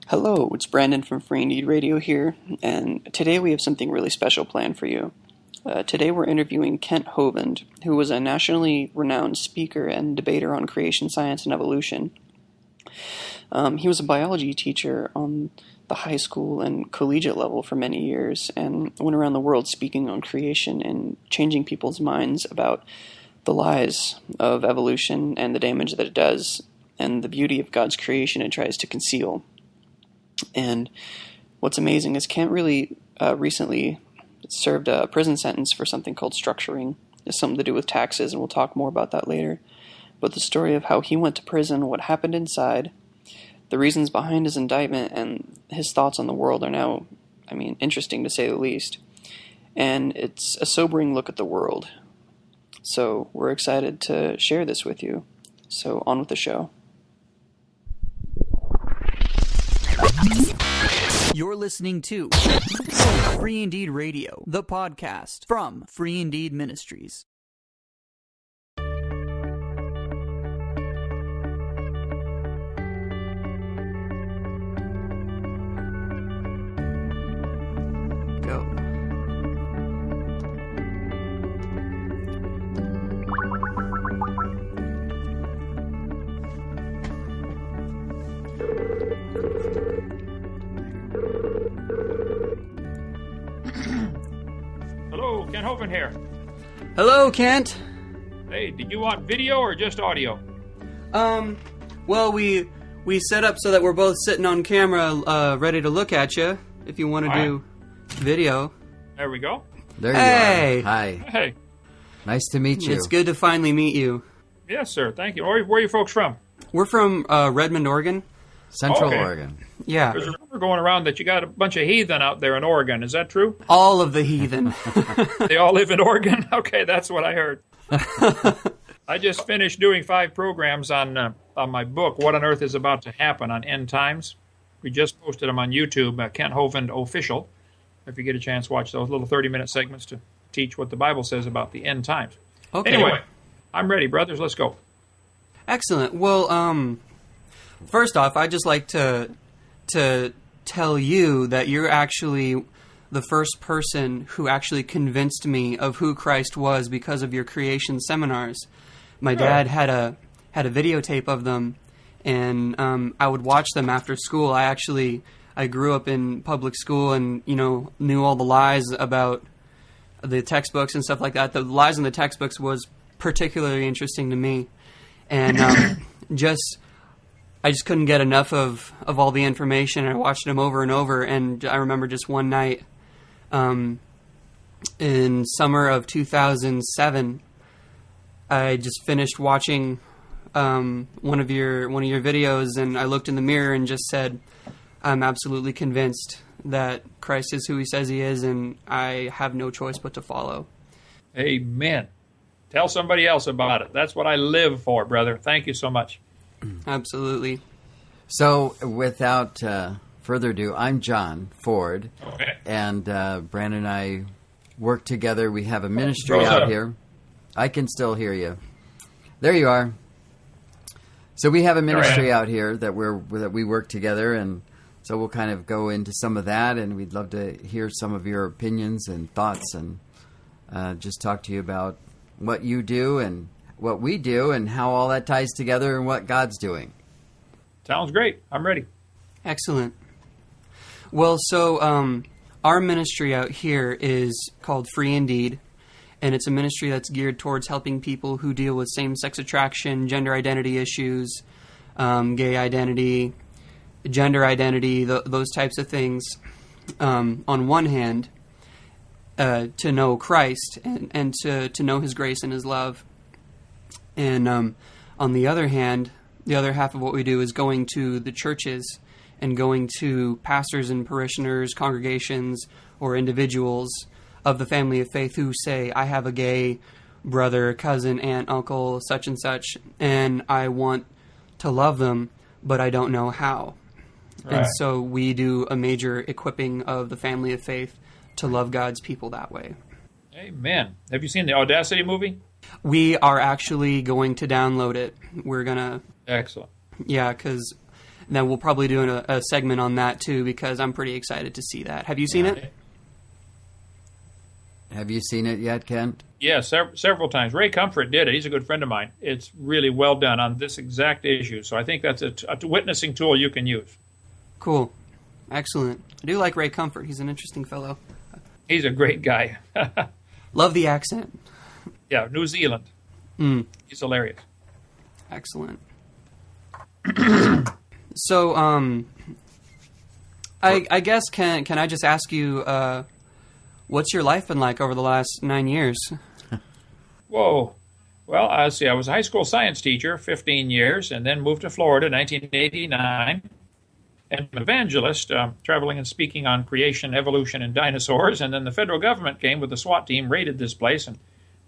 Hello, it's Brandon from Free Indeed Radio here, and today we have something really special planned for you. Today we're interviewing Kent Hovind, who was a nationally renowned speaker and debater on creation science and evolution. He was a biology teacher on the high school and collegiate level for many years, and went around the world speaking on creation and changing people's minds about the lies of evolution and the damage that it does, and the beauty of God's creation it tries to conceal. And what's amazing is Kent really recently served a prison sentence for something called structuring. It's something to do with taxes, and we'll talk more about that later. But the story of how he went to prison, what happened inside, the reasons behind his indictment, and his thoughts on the world are now, interesting to say the least. And it's a sobering look at the world. So we're excited to share this with you. So on with the show. You're listening to Free Indeed Radio, the podcast from Free Indeed Ministries. Go. Hello, Kent Hovind here. Hello, Kent. Hey, did you want video or just audio? Well, we set up so that we're both sitting on camera, ready to look at you. If you want to do video. There we go. There Hey. you are. Hi. Hey. Nice to meet you. It's good to finally meet you. Yes, sir. Thank you. Where are you folks from? We're from Redmond, Oregon. Central Okay. Oregon. Yeah. There's a rumor going around that you got a bunch of heathen out there in Oregon. Is that true? All of the heathen. They all live in Oregon? Okay, that's what I heard. I just finished doing 5 programs on my book, What on Earth is About to Happen on End Times. We just posted them on YouTube, Kent Hovind Official. If you get a chance, watch those little 30-minute segments to teach what the Bible says about the end times. Okay. Anyway, I'm ready, brothers. Let's go. Excellent. Well, first off, I'd just like to tell you that you're actually the first person who actually convinced me of who Christ was because of your creation seminars. My dad had a videotape of them, and I would watch them after school. I grew up in public school and, knew all the lies about the textbooks and stuff like that. The lies in the textbooks was particularly interesting to me. And I just couldn't get enough of all the information. I watched them over and over, and I remember just one night in summer of 2007, I just finished watching one of your videos, and I looked in the mirror and just said, I'm absolutely convinced that Christ is who he says he is, and I have no choice but to follow. Amen. Tell somebody else about it. That's what I live for, brother. Thank you so much. Absolutely. So, without further ado, I'm John Ford, Okay. and Brandon and I work together. We have a ministry out here. I can still hear you. There you are. So we have a ministry out here that we work together, and so we'll kind of go into some of that, and we'd love to hear some of your opinions and thoughts, and just talk to you about what you do and what we do and how all that ties together and what God's doing. Sounds great. I'm ready. Excellent. Well, so our ministry out here is called Free Indeed, and it's a ministry that's geared towards helping people who deal with same-sex attraction, gender identity issues, gay identity, gender identity, those types of things. On one hand, to know Christ and to know his grace and his love. And on the other hand, the other half of what we do is going to the churches and going to pastors and parishioners, congregations, or individuals of the family of faith who say, I have a gay brother, cousin, aunt, uncle, such and such, and I want to love them, but I don't know how. Right. And so we do a major equipping of the family of faith to love God's people that way. Amen. Have you seen the Audacity movie? We are actually going to download it. We're going to... Excellent. Yeah, because And then we'll probably do a segment on that too, because I'm pretty excited to see that. Have you seen it? Have you seen it yet, Kent? Yeah, several times. Ray Comfort did it. He's a good friend of mine. It's really well done on this exact issue. So I think that's a witnessing tool you can use. Cool. Excellent. I do like Ray Comfort. He's an interesting fellow. He's a great guy. Love the accent. Yeah, New Zealand. He's hilarious. Excellent. So, I guess, can I just ask you, what's your life been like over the last 9 years? Whoa. Well, I was a high school science teacher 15 years and then moved to Florida in 1989. And an evangelist, traveling and speaking on creation, evolution, and dinosaurs. And then the federal government came with the SWAT team, raided this place, and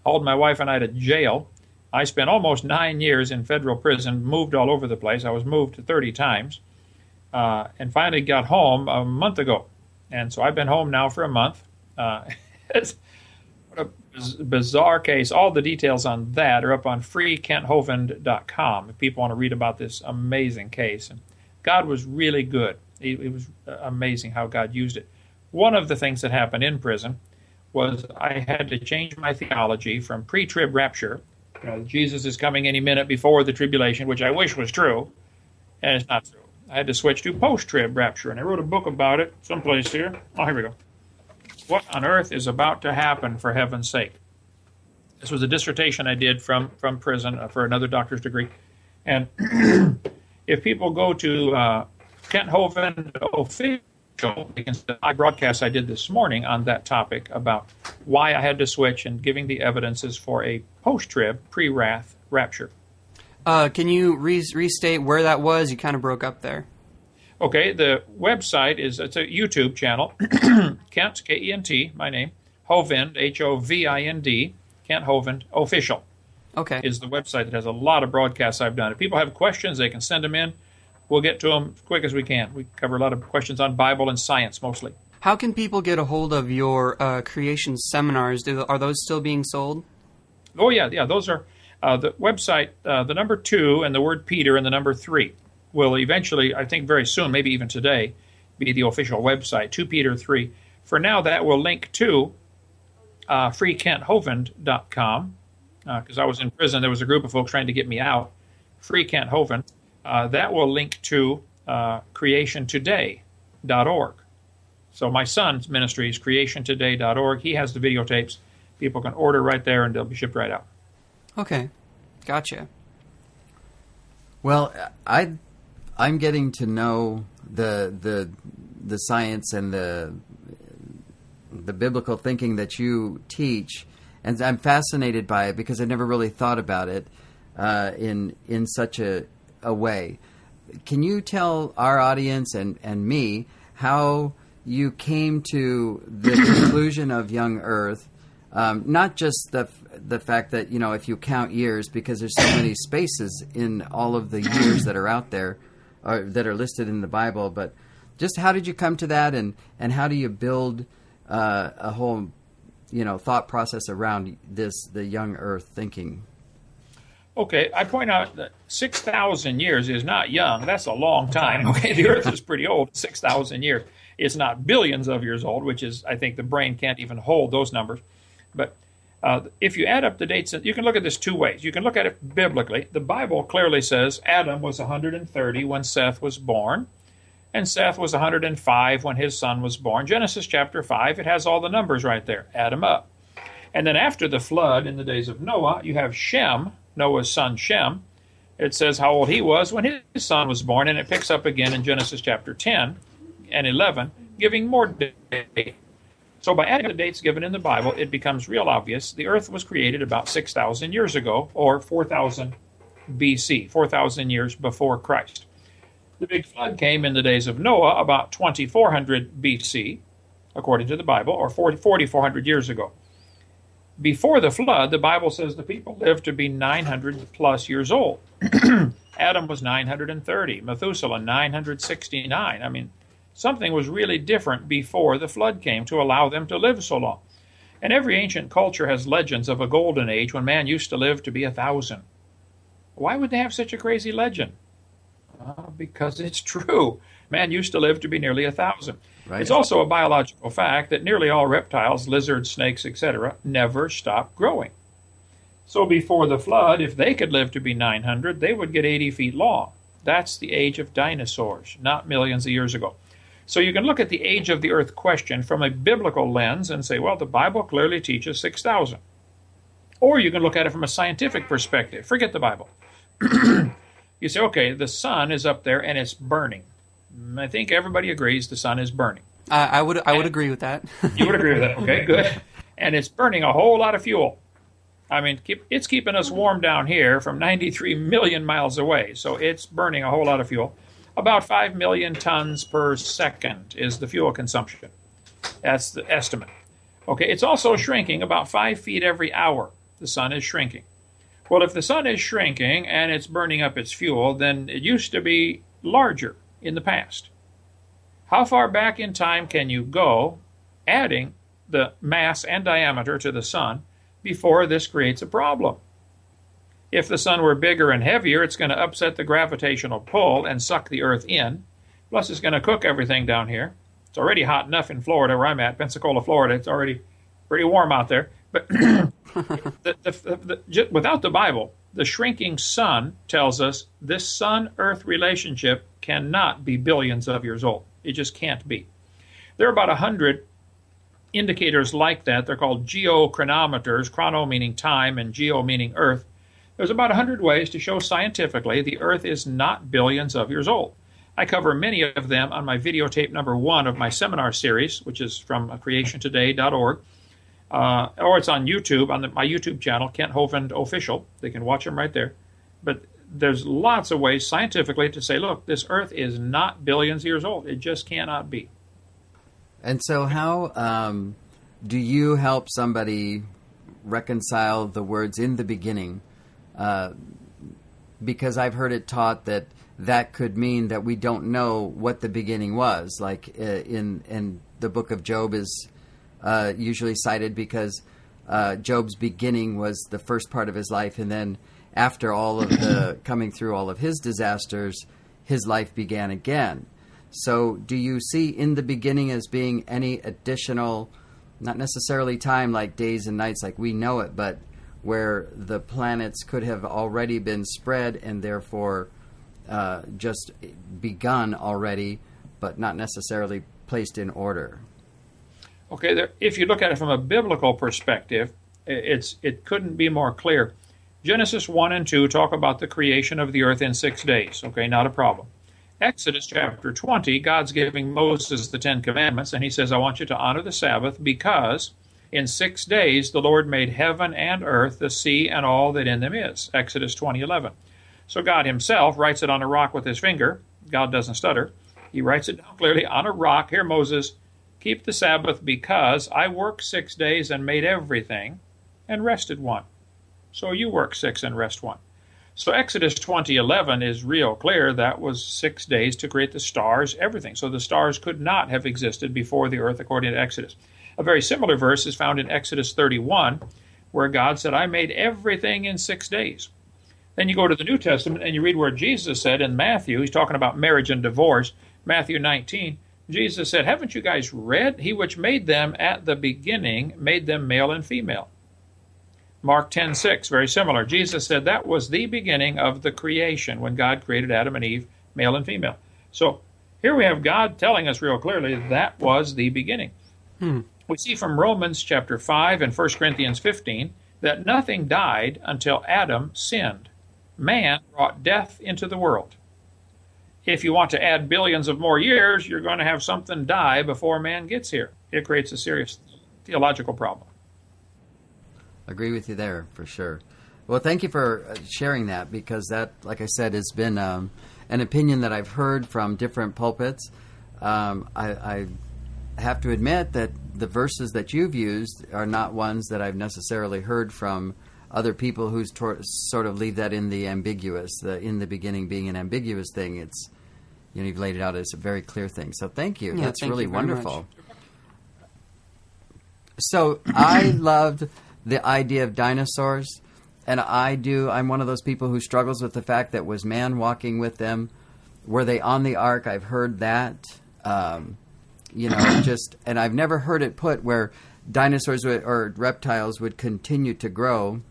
hauled my wife and I to jail. I spent almost 9 years in federal prison, moved all over the place. I was moved 30 times, and finally got home a month ago. And so I've been home now for a month. It's what a bizarre case. All the details on that are up on freekenthovind.com if people want to read about this amazing case. And God was really good. It was amazing how God used it. One of the things that happened in prison was I had to change my theology from pre-trib rapture, Jesus is coming any minute before the tribulation, which I wish was true, and it's not true. I had to switch to post-trib rapture, and I wrote a book about it someplace here. Oh, here we go. What on earth is about to happen, for heaven's sake? This was a dissertation I did from prison for another doctor's degree. And if people go to Kent Hovind official, they can see the broadcast I did this morning on that topic about why I had to switch and giving the evidences for a post-trib, pre-wrath rapture. Can you restate where that was? You kind of broke up there. Okay, the website it's a YouTube channel, Kent, K-E-N-T, my name, Hovind, H-O-V-I-N-D, Kent Hovind Official. Okay. Is the website that has a lot of broadcasts I've done. If people have questions, they can send them in. We'll get to them as quick as we can. We cover a lot of questions on Bible and science mostly. How can people get a hold of your creation seminars? Are those still being sold? Oh, yeah, those are the website, the number 2 and the word Peter and the number 3 will eventually, I think very soon, maybe even today, be the official website, 2 Peter 3. For now, that will link to freekenthovind.com. Because I was in prison, there was a group of folks trying to get me out. Free Kent Hovind. That will link to creationtoday.org. So my son's ministry is creationtoday.org. He has the videotapes. People can order right there, and they'll be shipped right out. Okay, gotcha. Well, I'm getting to know the science and the biblical thinking that you teach. And I'm fascinated by it because I never really thought about it in such a way. Can you tell our audience and me how you came to the conclusion of young Earth? Not just the fact that, if you count years, because there's so many spaces in all of the years that are out there, or that are listed in the Bible, but just how did you come to that, and how do you build a whole thought process around the young Earth thinking? Okay, I point out that 6,000 years is not young. That's a long time. Okay, the Earth is pretty old. 6,000 years. It's not billions of years old, which is, I think, the brain can't even hold those numbers. But if you add up the dates, you can look at this two ways. You can look at it biblically. The Bible clearly says Adam was 130 when Seth was born, and Seth was 105 when his son was born. Genesis chapter 5, it has all the numbers right there. Add them up. And then after the flood, in the days of Noah, you have Shem, Noah's son Shem. It says how old he was when his son was born, and it picks up again in Genesis chapter 10 and 11, giving more dates. So by adding the dates given in the Bible, it becomes real obvious the earth was created about 6,000 years ago, or 4,000 BC, 4,000 years before Christ. The big flood came in the days of Noah about 2,400 BC, according to the Bible, or 4,400 years ago. Before the flood, the Bible says the people lived to be 900 plus years old. Adam was 930, Methuselah 969. I mean, something was really different before the flood came to allow them to live so long. And every ancient culture has legends of a golden age when man used to live to be 1,000. Why would they have such a crazy legend? Because it's true. Man used to live to be nearly 1,000. Right. It's also a biological fact that nearly all reptiles, lizards, snakes, etc., never stop growing. So before the flood, if they could live to be 900, they would get 80 feet long. That's the age of dinosaurs, not millions of years ago. So you can look at the age of the earth question from a biblical lens and say, well, the Bible clearly teaches 6,000. Or you can look at it from a scientific perspective. Forget the Bible. You say, okay, the sun is up there and it's burning. I think everybody agrees the sun is burning. I would agree with that. You would agree with that? Okay, good. And it's burning a whole lot of fuel. I mean, it's keeping us warm down here from 93 million miles away. So it's burning a whole lot of fuel. About 5 million tons per second is the fuel consumption. That's the estimate. Okay, it's also shrinking about 5 feet every hour. The sun is shrinking. Well, if the sun is shrinking and it's burning up its fuel, then it used to be larger in the past. How far back in time can you go adding the mass and diameter to the sun before this creates a problem? If the sun were bigger and heavier, it's going to upset the gravitational pull and suck the earth in. Plus, it's going to cook everything down here. It's already hot enough in Florida, where I'm at, Pensacola, Florida. It's already pretty warm out there. But without the Bible, the shrinking sun tells us this sun-earth relationship cannot be billions of years old. It just can't be. There are about 100 indicators like that. They're called geochronometers, chrono meaning time and geo meaning earth. There's about 100 ways to show scientifically the earth is not billions of years old. I cover many of them on my videotape number 1 of my seminar series, which is from creationtoday.org. Or it's on YouTube, on my YouTube channel, Kent Hovind Official. They can watch them right there. But there's lots of ways scientifically to say, look, this earth is not billions of years old. It just cannot be. And so how do you help somebody reconcile the words in the beginning? Because I've heard it taught that could mean that we don't know what the beginning was. Like in the book of Job is usually cited because Job's beginning was the first part of his life, and then after all of the coming through all of his disasters, his life began again. So do you see in the beginning as being any additional, not necessarily time like days and nights like we know it, but where the planets could have already been spread and therefore just begun already, but not necessarily placed in order? Okay, if you look at it from a biblical perspective, it couldn't be more clear. Genesis 1 and 2 talk about the creation of the earth in 6 days. Okay, not a problem. Exodus chapter 20, God's giving Moses the 10 Commandments, and he says, I want you to honor the Sabbath because in 6 days the Lord made heaven and earth, the sea, and all that in them is. Exodus 20:11. So God himself writes it on a rock with his finger. God doesn't stutter. He writes it down clearly on a rock. Here, Moses, keep the Sabbath because I worked 6 days and made everything and rested one. So you work 6 and rest 1. So Exodus 20:11 is real clear. That was 6 days to create the stars, everything. So the stars could not have existed before the earth according to Exodus. A very similar verse is found in Exodus 31, where God said, I made everything in 6 days. Then you go to the New Testament and you read where Jesus said in Matthew, he's talking about marriage and divorce, Matthew 19, Jesus said, haven't you guys read? He which made them at the beginning made them male and female. Mark 10:6, very similar. Jesus said that was the beginning of the creation when God created Adam and Eve, male and female. So here we have God telling us real clearly that was the beginning. We see from Romans chapter 5 and 1 Corinthians 15 that nothing died until Adam sinned. Man brought death into the world. If you want to add billions of more years, you're going to have something die before man gets here. It creates a serious theological problem. Agree with you there, for sure. Well, thank you for sharing that, because that, like I said, has been an opinion that I've heard from different pulpits. I have to admit that the verses that you've used are not ones that I've necessarily heard from other people who sort of leave that in the ambiguous, the in the beginning being an ambiguous thing. It's, you've laid it out as a very clear thing. So thank you. Yeah, That's really wonderful. Much. So I loved the idea of dinosaurs, and I'm one of those people who struggles with the fact that was man walking with them were they on the ark? I've heard that. And I've never heard it put where dinosaurs or reptiles would continue to grow.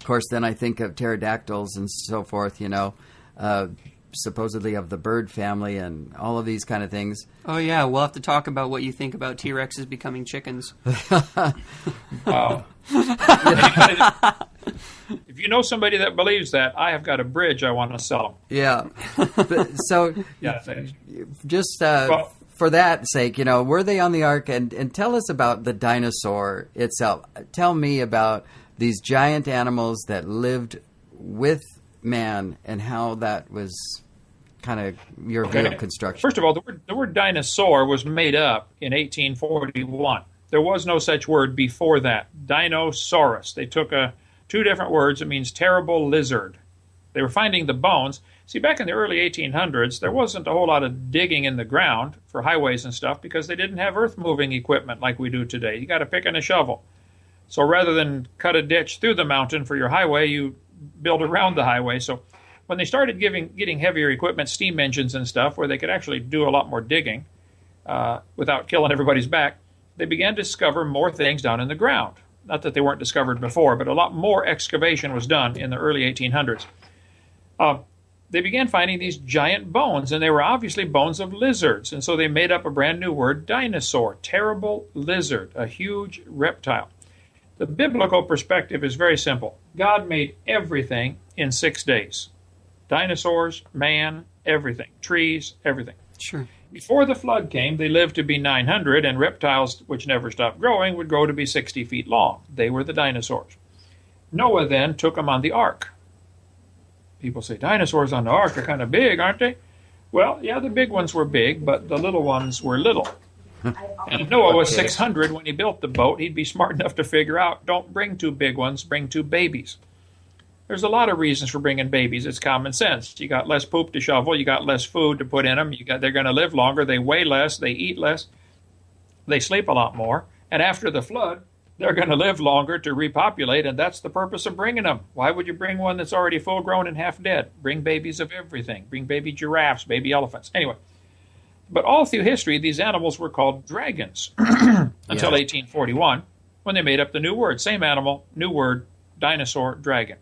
Of course, then I think of pterodactyls and so forth, supposedly of the bird family and all of these kind of things. Oh, yeah. We'll have to talk about what you think about T-Rexes becoming chickens. Wow. If you know somebody that believes that, I have got a bridge I want to sell them. Yeah. So, Yeah, thanks. just for that sake, were they on the ark? And tell us about the dinosaur itself. Tell me about these giant animals that lived with man and how that was kind of your view of construction. First of all, the word dinosaur was made up in 1841. There was no such word before that. Dinosaurus. They took two different words. It means terrible lizard. They were finding the bones. See, back in the early 1800s, there wasn't a whole lot of digging in the ground for highways and stuff because they didn't have earth-moving equipment like we do today. You got a pick and a shovel. So rather than cut a ditch through the mountain for your highway, you build around the highway. So when they started getting heavier equipment, steam engines and stuff, where they could actually do a lot more digging without killing everybody's back, they began to discover more things down in the ground. Not that they weren't discovered before, but a lot more excavation was done in the early 1800s. They began finding these giant bones, and they were obviously bones of lizards. And so they made up a brand new word, dinosaur, terrible lizard, a huge reptile. The biblical perspective is very simple. God made everything in 6 days. Dinosaurs, man, everything. Trees, everything. Sure. Before the flood came, they lived to be 900, and reptiles, which never stopped growing, would grow to be 60 feet long. They were the dinosaurs. Noah then took them on the ark. People say, dinosaurs on the ark are kind of big, aren't they? Well, yeah, the big ones were big, but the little ones were little. And if Noah was 600 when he built the boat, he'd be smart enough to figure out, don't bring two big ones, bring two babies. There's a lot of reasons for bringing babies. It's common sense. You got less poop to shovel. You got less food to put in them. They're going to live longer. They weigh less. They eat less. They sleep a lot more. And after the flood, they're going to live longer to repopulate, and that's the purpose of bringing them. Why would you bring one that's already full-grown and half dead? Bring babies of everything. Bring baby giraffes, baby elephants. Anyway, but all through history, these animals were called dragons until 1841, when they made up the new word. Same animal, new word, dinosaur, dragon.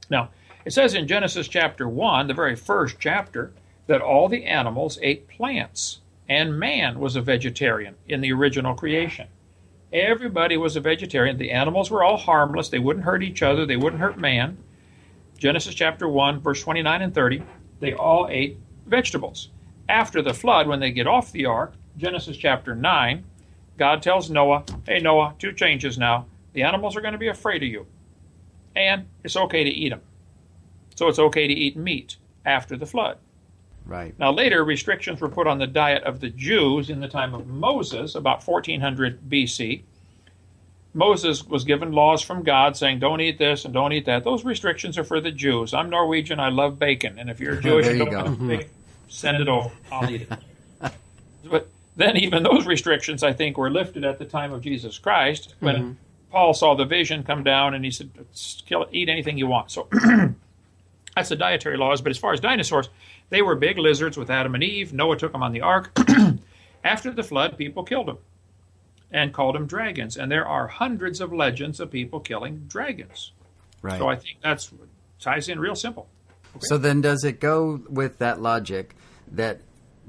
Now, it says in Genesis chapter 1, the very first chapter, that all the animals ate plants, and man was a vegetarian in the original creation. Everybody was a vegetarian. The animals were all harmless. They wouldn't hurt each other. They wouldn't hurt man. Genesis chapter 1, verse 29 and 30, they all ate vegetables. After the flood, when they get off the ark, Genesis chapter 9, God tells Noah, hey, Noah, two changes now. The animals are going to be afraid of you. And it's okay to eat them. So it's okay to eat meat after the flood. Right. Now later, restrictions were put on the diet of the Jews in the time of Moses, about 1400 BC. Moses was given laws from God saying, don't eat this and don't eat that. Those restrictions are for the Jews. I'm Norwegian. I love bacon. And if you're Jewish and don't like bacon, send it over. I'll eat it. But then even those restrictions, I think, were lifted at the time of Jesus Christ when Paul saw the vision come down and he said, eat anything you want. So that's the dietary laws. But as far as dinosaurs, they were big lizards with Adam and Eve. Noah took them on the ark. After the flood, people killed them and called them dragons. And there are hundreds of legends of people killing dragons. Right. So I think that ties in real simple. Okay. So then does it go with that logic that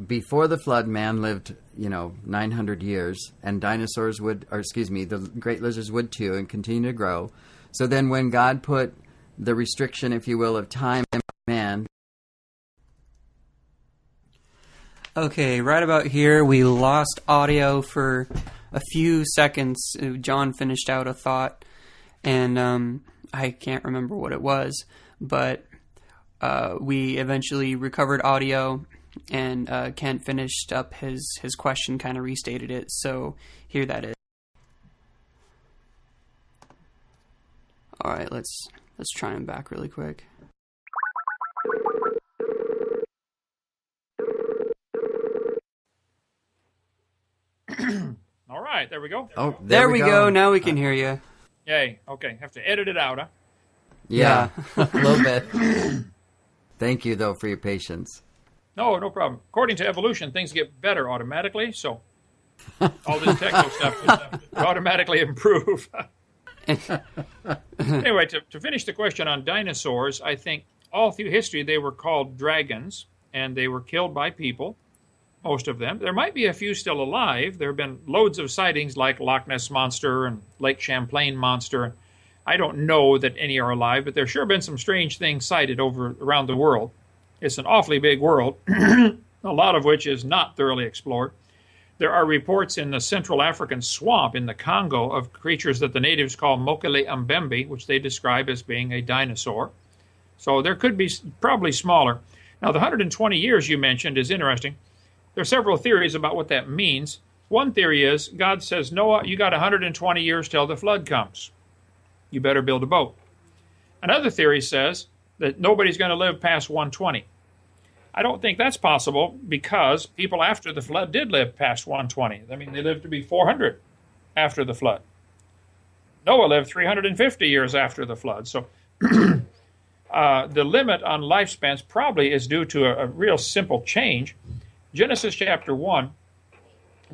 before the flood, man lived, 900 years, and the great lizards would too, and continue to grow. So then when God put the restriction, if you will, of time in man. Okay, right about here, we lost audio for a few seconds. John finished out a thought, and I can't remember what it was, but we eventually recovered audio, and Kent finished up his question, kind of restated it, so here that is. All right, let's try him back really quick. All right, there we go. Oh, There we go. Now we can hear you. Yay. Okay, have to edit it out, huh? Yeah. A little bit. Thank you, though, for your patience. No problem. According to evolution, things get better automatically, so all this techno stuff would automatically improve. Anyway, to finish the question on dinosaurs, I think all through history they were called dragons, and they were killed by people, most of them. There might be a few still alive. There have been loads of sightings like Loch Ness Monster and Lake Champlain Monster. I don't know that any are alive, but there sure have been some strange things sighted around the world. It's an awfully big world, a lot of which is not thoroughly explored. There are reports in the Central African swamp in the Congo of creatures that the natives call mokele mbembe, which they describe as being a dinosaur. So there could be probably smaller. Now, the 120 years you mentioned is interesting. There are several theories about what that means. One theory is God says, Noah, you got 120 years till the flood comes. You better build a boat. Another theory says that nobody's going to live past 120. I don't think that's possible because people after the flood did live past 120. I mean, they lived to be 400 after the flood. Noah lived 350 years after the flood. So the limit on lifespans probably is due to a real simple change. Genesis chapter 1,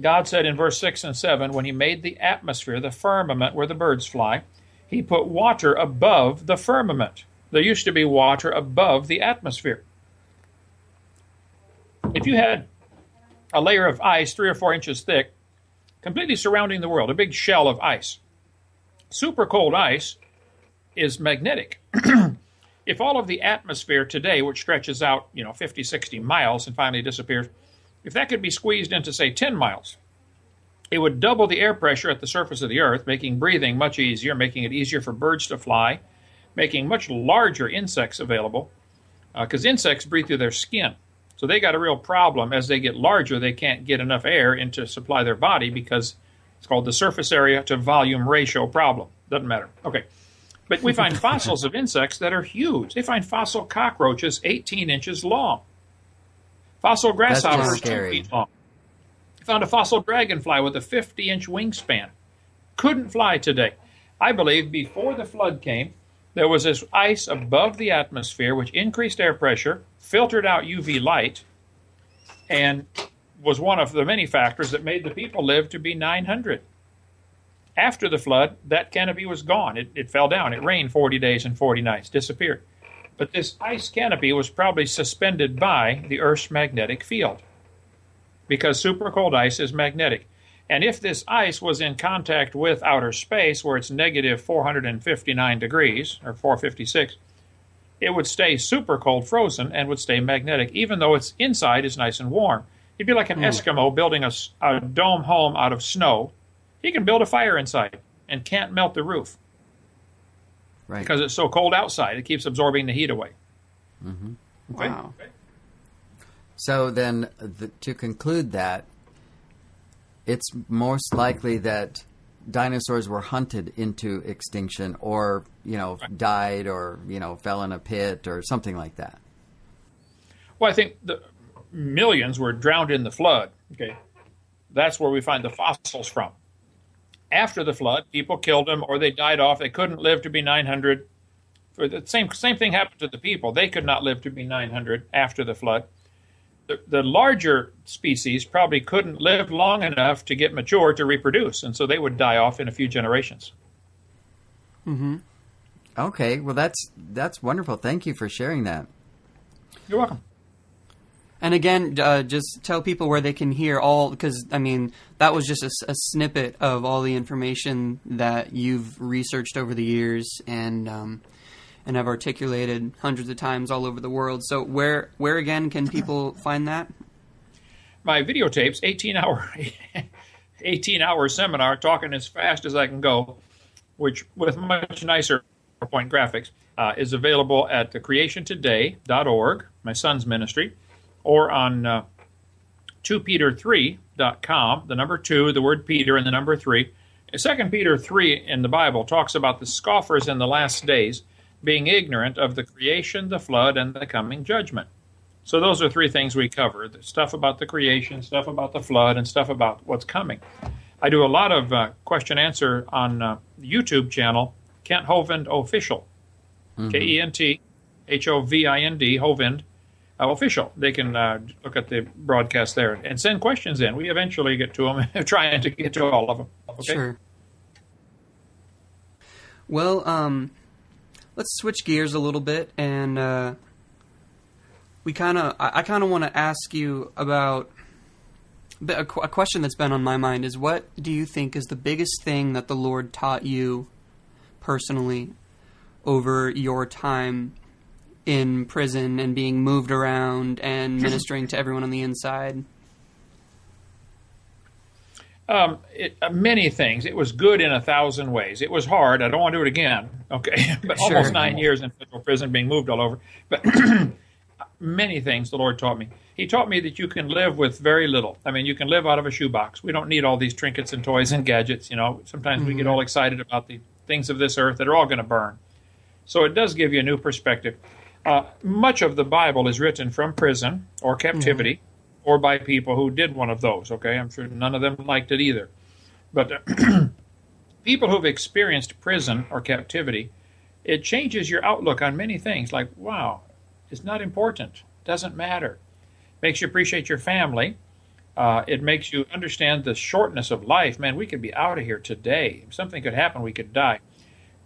God said in verse 6 and 7, when he made the atmosphere, the firmament where the birds fly, he put water above the firmament. There used to be water above the atmosphere. If you had a layer of ice 3 or 4 inches thick, completely surrounding the world, a big shell of ice, super cold ice is magnetic. If all of the atmosphere today, which stretches out 50, 60 miles and finally disappears, if that could be squeezed into, say, 10 miles, it would double the air pressure at the surface of the earth, making breathing much easier, making it easier for birds to fly, making much larger insects available, because insects breathe through their skin. So they got a real problem. As they get larger, they can't get enough air in to supply their body because it's called the surface area to volume ratio problem. Doesn't matter. Okay. But we find fossils of insects that are huge. They find fossil cockroaches 18 inches long. Fossil grasshoppers 2 feet long. Found a fossil dragonfly with a 50-inch wingspan. Couldn't fly today. I believe before the flood came, there was this ice above the atmosphere which increased air pressure, filtered out UV light, and was one of the many factors that made the people live to be 900. After the flood, that canopy was gone. It fell down. It rained 40 days and 40 nights, disappeared. But this ice canopy was probably suspended by the Earth's magnetic field, because super cold ice is magnetic. And if this ice was in contact with outer space, where it's negative 459 degrees, or 456, it would stay super cold frozen and would stay magnetic, even though its inside is nice and warm. It'd be like an Eskimo building a dome home out of snow. He can build a fire inside and can't melt the roof. Right. Because it's so cold outside, it keeps absorbing the heat away. Mm-hmm. Okay? Wow. Okay. So then, to conclude that, it's most likely that dinosaurs were hunted into extinction or, died or, fell in a pit or something like that. Well, I think the millions were drowned in the flood. Okay, that's where we find the fossils from. After the flood, people killed them or they died off. They couldn't live to be 900. The same thing happened to the people. They could not live to be 900 after the flood. The larger species probably couldn't live long enough to get mature to reproduce, and so they would die off in a few generations. Mm-hmm. Okay, well that's wonderful. Thank you for sharing that. You're welcome. And again, just tell people where they can hear all, because, that was just a snippet of all the information that you've researched over the years and have articulated hundreds of times all over the world. So where again can people find that? My videotapes, 18-hour seminar, talking as fast as I can go, which with much nicer PowerPoint graphics, is available at thecreationtoday.org, my son's ministry, or on 2peter3.com, the number 2, the word Peter, and the number 3. 2 Peter 3 in the Bible talks about the scoffers in the last days being ignorant of the creation, the flood, and the coming judgment. So those are 3 things we cover: the stuff about the creation, stuff about the flood, and stuff about what's coming. I do a lot of question-answer on the YouTube channel, Kent Hovind Official, Kent Hovind, Hovind. official. They can look at the broadcast there and send questions in. We eventually get to them, trying to get to all of them. Okay? Sure. Well, let's switch gears a little bit, and I kind of want to ask you about a question that's been on my mind is, what do you think is the biggest thing that the Lord taught you personally over your time in prison and being moved around and ministering to everyone on the inside? Many things. It was good in 1,000 ways. It was hard. I don't want to do it again. Okay, but Sure. almost 9 years in federal prison, being moved all over. But many things the Lord taught me. He taught me that you can live with very little. I mean, you can live out of a shoebox. We don't need all these trinkets and toys and gadgets. You know, sometimes we get all excited about the things of this earth that are all going to burn. So it does give you a new perspective. Much of the Bible is written from prison or captivity. Or by people who did one of those, okay? I'm sure none of them liked it either. But people who've experienced prison or captivity, it changes your outlook on many things. Like, wow, it's not important. Doesn't matter. Makes you appreciate your family. It makes you understand the shortness of life. Man, we could be out of here today. If something could happen, we could die.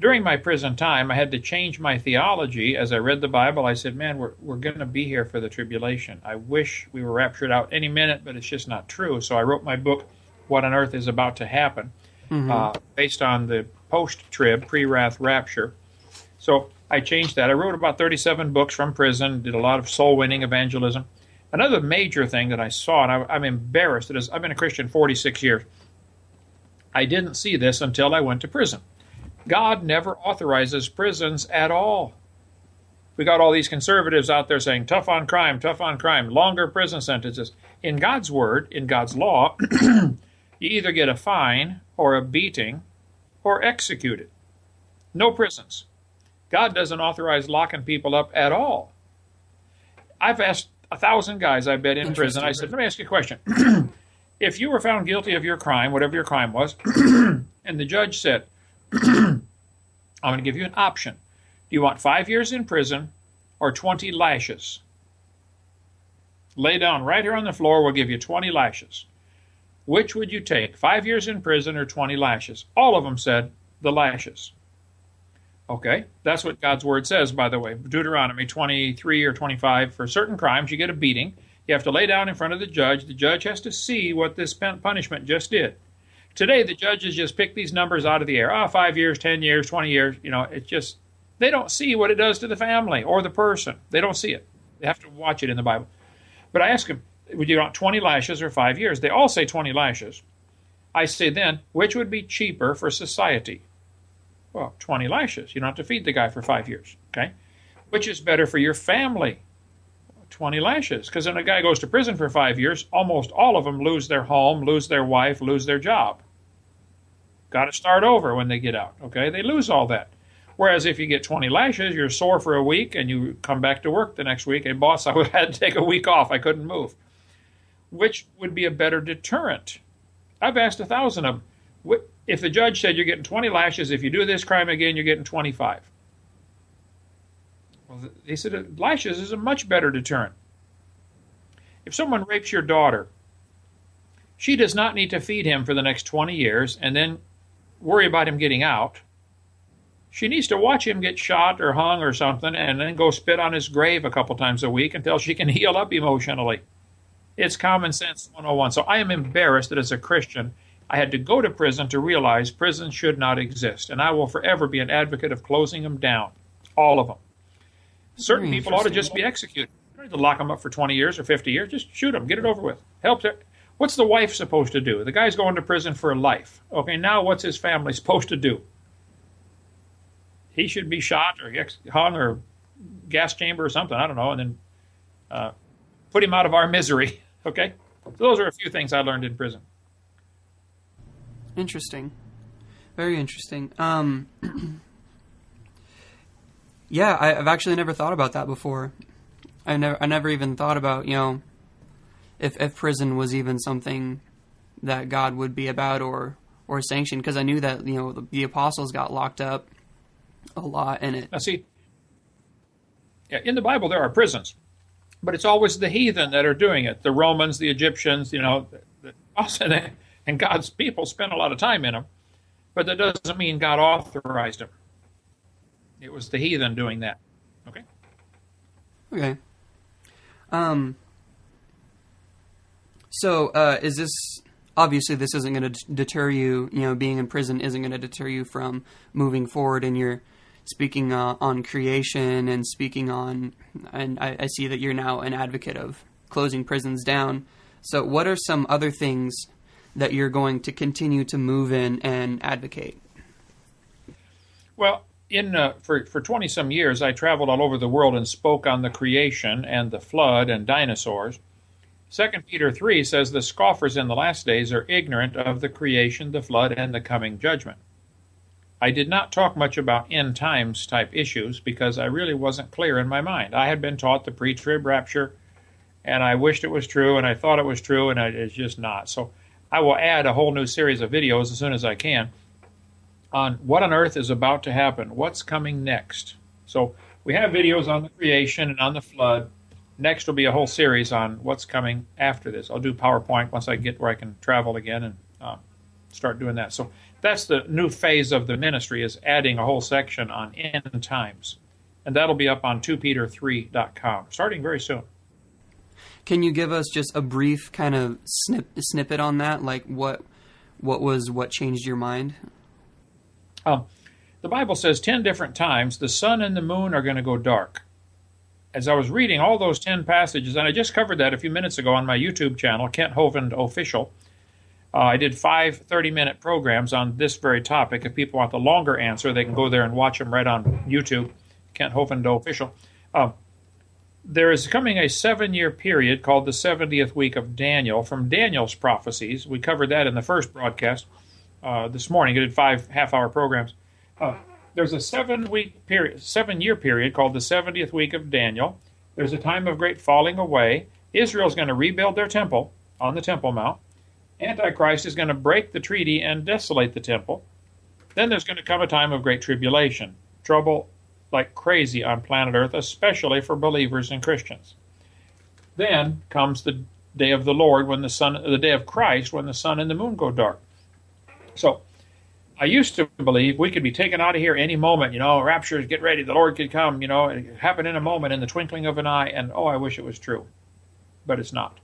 During my prison time, I had to change my theology. As I read the Bible, I said, man, we're going to be here for the tribulation. I wish we were raptured out any minute, but it's just not true. So I wrote my book, What on Earth is About to Happen, based on the post-trib, pre-wrath rapture. So I changed that. I wrote about 37 books from prison, did a lot of soul-winning evangelism. Another major thing that I saw, and I'm embarrassed, is I've been a Christian 46 years. I didn't see this until I went to prison. God never authorizes prisons at all. We got all these conservatives out there saying, tough on crime, longer prison sentences. In God's word, in God's law, you either get a fine or a beating or executed. No prisons. God doesn't authorize locking people up at all. I've asked 1,000 guys, I bet, in prison. I said, let me ask you a question. If you were found guilty of your crime, whatever your crime was, and the judge said, I'm going to give you an option. Do you want 5 years in prison or 20 lashes? Lay down right here on the floor. We'll give you 20 lashes. Which would you take, 5 years in prison or 20 lashes? All of them said the lashes. Okay, that's what God's word says, by the way. Deuteronomy 23 or 25, for certain crimes you get a beating. You have to lay down in front of the judge. The judge has to see what this punishment just did. Today, the judges just pick these numbers out of the air. 5 years, 10 years, 20 years. You know, it's just, they don't see what it does to the family or the person. They don't see it. They have to watch it in the Bible. But I ask them, would you want 20 lashes or 5 years? They all say 20 lashes. I say then, which would be cheaper for society? Well, 20 lashes. You don't have to feed the guy for 5 years. Okay? Which is better for your family? 20 lashes. Because when a guy goes to prison for 5 years, almost all of them lose their home, lose their wife, lose their job. Got to start over when they get out. Okay? They lose all that. Whereas if you get 20 lashes, you're sore for a week and you come back to work the next week. Hey, boss, I had to take a week off. I couldn't move. Which would be a better deterrent? I've asked 1,000 of them. If the judge said you're getting 20 lashes, if you do this crime again, you're getting 25. Well, they said lashes is a much better deterrent. If someone rapes your daughter, she does not need to feed him for the next 20 years and then worry about him getting out. She needs to watch him get shot or hung or something and then go spit on his grave a couple times a week until she can heal up emotionally. It's common sense 101. So I am embarrassed that as a Christian, I had to go to prison to realize prison should not exist. And I will forever be an advocate of closing them down. All of them. Certain people ought to just be executed. You don't need to lock them up for 20 years or 50 years. Just shoot them. Get it over with. Help it. What's the wife supposed to do? The guy's going to prison for life. Okay, now what's his family supposed to do? He should be shot or hung or gas chamber or something. I don't know. And then put him out of our misery. Okay? So those are a few things I learned in prison. Interesting. Very interesting. Yeah, I've actually never thought about that before. I never even thought about, if prison was even something that God would be about or sanction, because I knew that, the apostles got locked up a lot in it. Now see, in the Bible there are prisons. But it's always the heathen that are doing it. The Romans, the Egyptians, and God's people spent a lot of time in them. But that doesn't mean God authorized them. It was the heathen doing that. Okay? Okay. So, is this... Obviously, this isn't going to deter you, being in prison isn't going to deter you from moving forward, and you're speaking on creation and speaking on... And I see that you're now an advocate of closing prisons down. So what are some other things that you're going to continue to move in and advocate? Well, for 20-some years, I traveled all over the world and spoke on the creation and the flood and dinosaurs. 2 Peter 3 says the scoffers in the last days are ignorant of the creation, the flood, and the coming judgment. I did not talk much about end times type issues because I really wasn't clear in my mind. I had been taught the pre-trib rapture, and I wished it was true, and I thought it was true, and it's just not. So I will add a whole new series of videos as soon as I can on what on earth is about to happen, what's coming next. So we have videos on the creation and on the flood. Next will be a whole series on what's coming after this. I'll do PowerPoint once I get where I can travel again and start doing that. So that's the new phase of the ministry, is adding a whole section on end times. And that'll be up on 2peter3.com, starting very soon. Can you give us just a brief kind of snippet on that? Like what changed your mind? The Bible says 10 different times the sun and the moon are going to go dark. As I was reading all those 10 passages, and I just covered that a few minutes ago on my YouTube channel, Kent Hovind Official. I did 5 30-minute programs on this very topic. If people want the longer answer, they can go there and watch them right on YouTube, Kent Hovind Official. There is coming a 7-year period called the 70th week of Daniel from Daniel's prophecies. We covered that in the first broadcast this morning. I did 5 half-hour programs. There's a 7-year period called the 70th week of Daniel. There's a time of great falling away. Israel's going to rebuild their temple on the Temple Mount. Antichrist is going to break the treaty and desolate the temple. Then there's going to come a time of great tribulation, trouble like crazy on planet Earth, especially for believers and Christians. Then comes the day of the Lord, the day of Christ, when the sun and the moon go dark. So I used to believe we could be taken out of here any moment, raptures, get ready, the Lord could come, it could happen in a moment, in the twinkling of an eye, and I wish it was true. But it's not.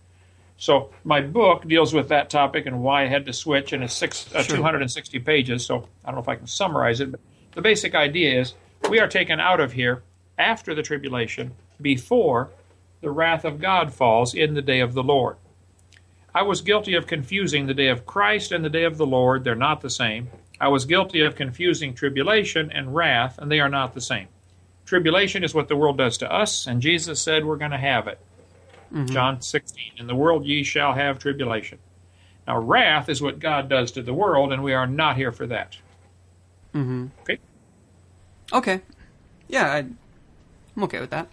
So my book deals with that topic and why I had to switch, and it's 260 pages, so I don't know if I can summarize it, but the basic idea is we are taken out of here after the tribulation, before the wrath of God falls in the day of the Lord. I was guilty of confusing the day of Christ and the day of the Lord. They're not the same. I was guilty of confusing tribulation and wrath, and they are not the same. Tribulation is what the world does to us, and Jesus said we're going to have it. Mm-hmm. John 16, in the world ye shall have tribulation. Now, wrath is what God does to the world, and we are not here for that. Mm-hmm. Okay? Okay. Yeah, I'm okay with that.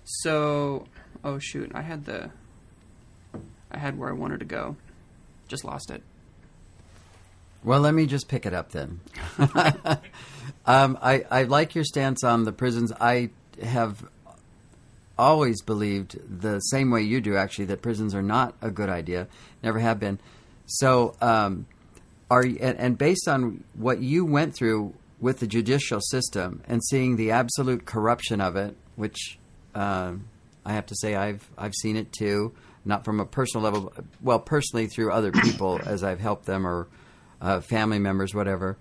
So, oh shoot, I had where I wanted to go. Just lost it. Well, let me just pick it up then. I like your stance on the prisons. I have always believed the same way you do, actually, that prisons are not a good idea. Never have been. So, and based on what you went through with the judicial system and seeing the absolute corruption of it, which I have to say I've seen it too, not from a personal level, well, personally through other people as I've helped them or family members, whatever.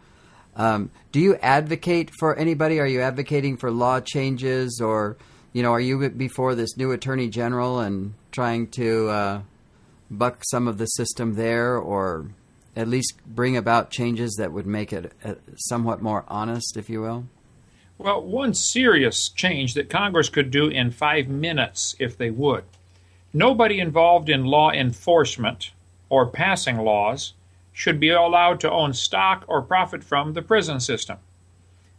Do you advocate for anybody? Are you advocating for law changes, or are you before this new attorney general and trying to buck some of the system there, or at least bring about changes that would make it somewhat more honest, if you will? Well, one serious change that Congress could do in 5 minutes, if they would. Nobody involved in law enforcement or passing laws should be allowed to own stock or profit from the prison system.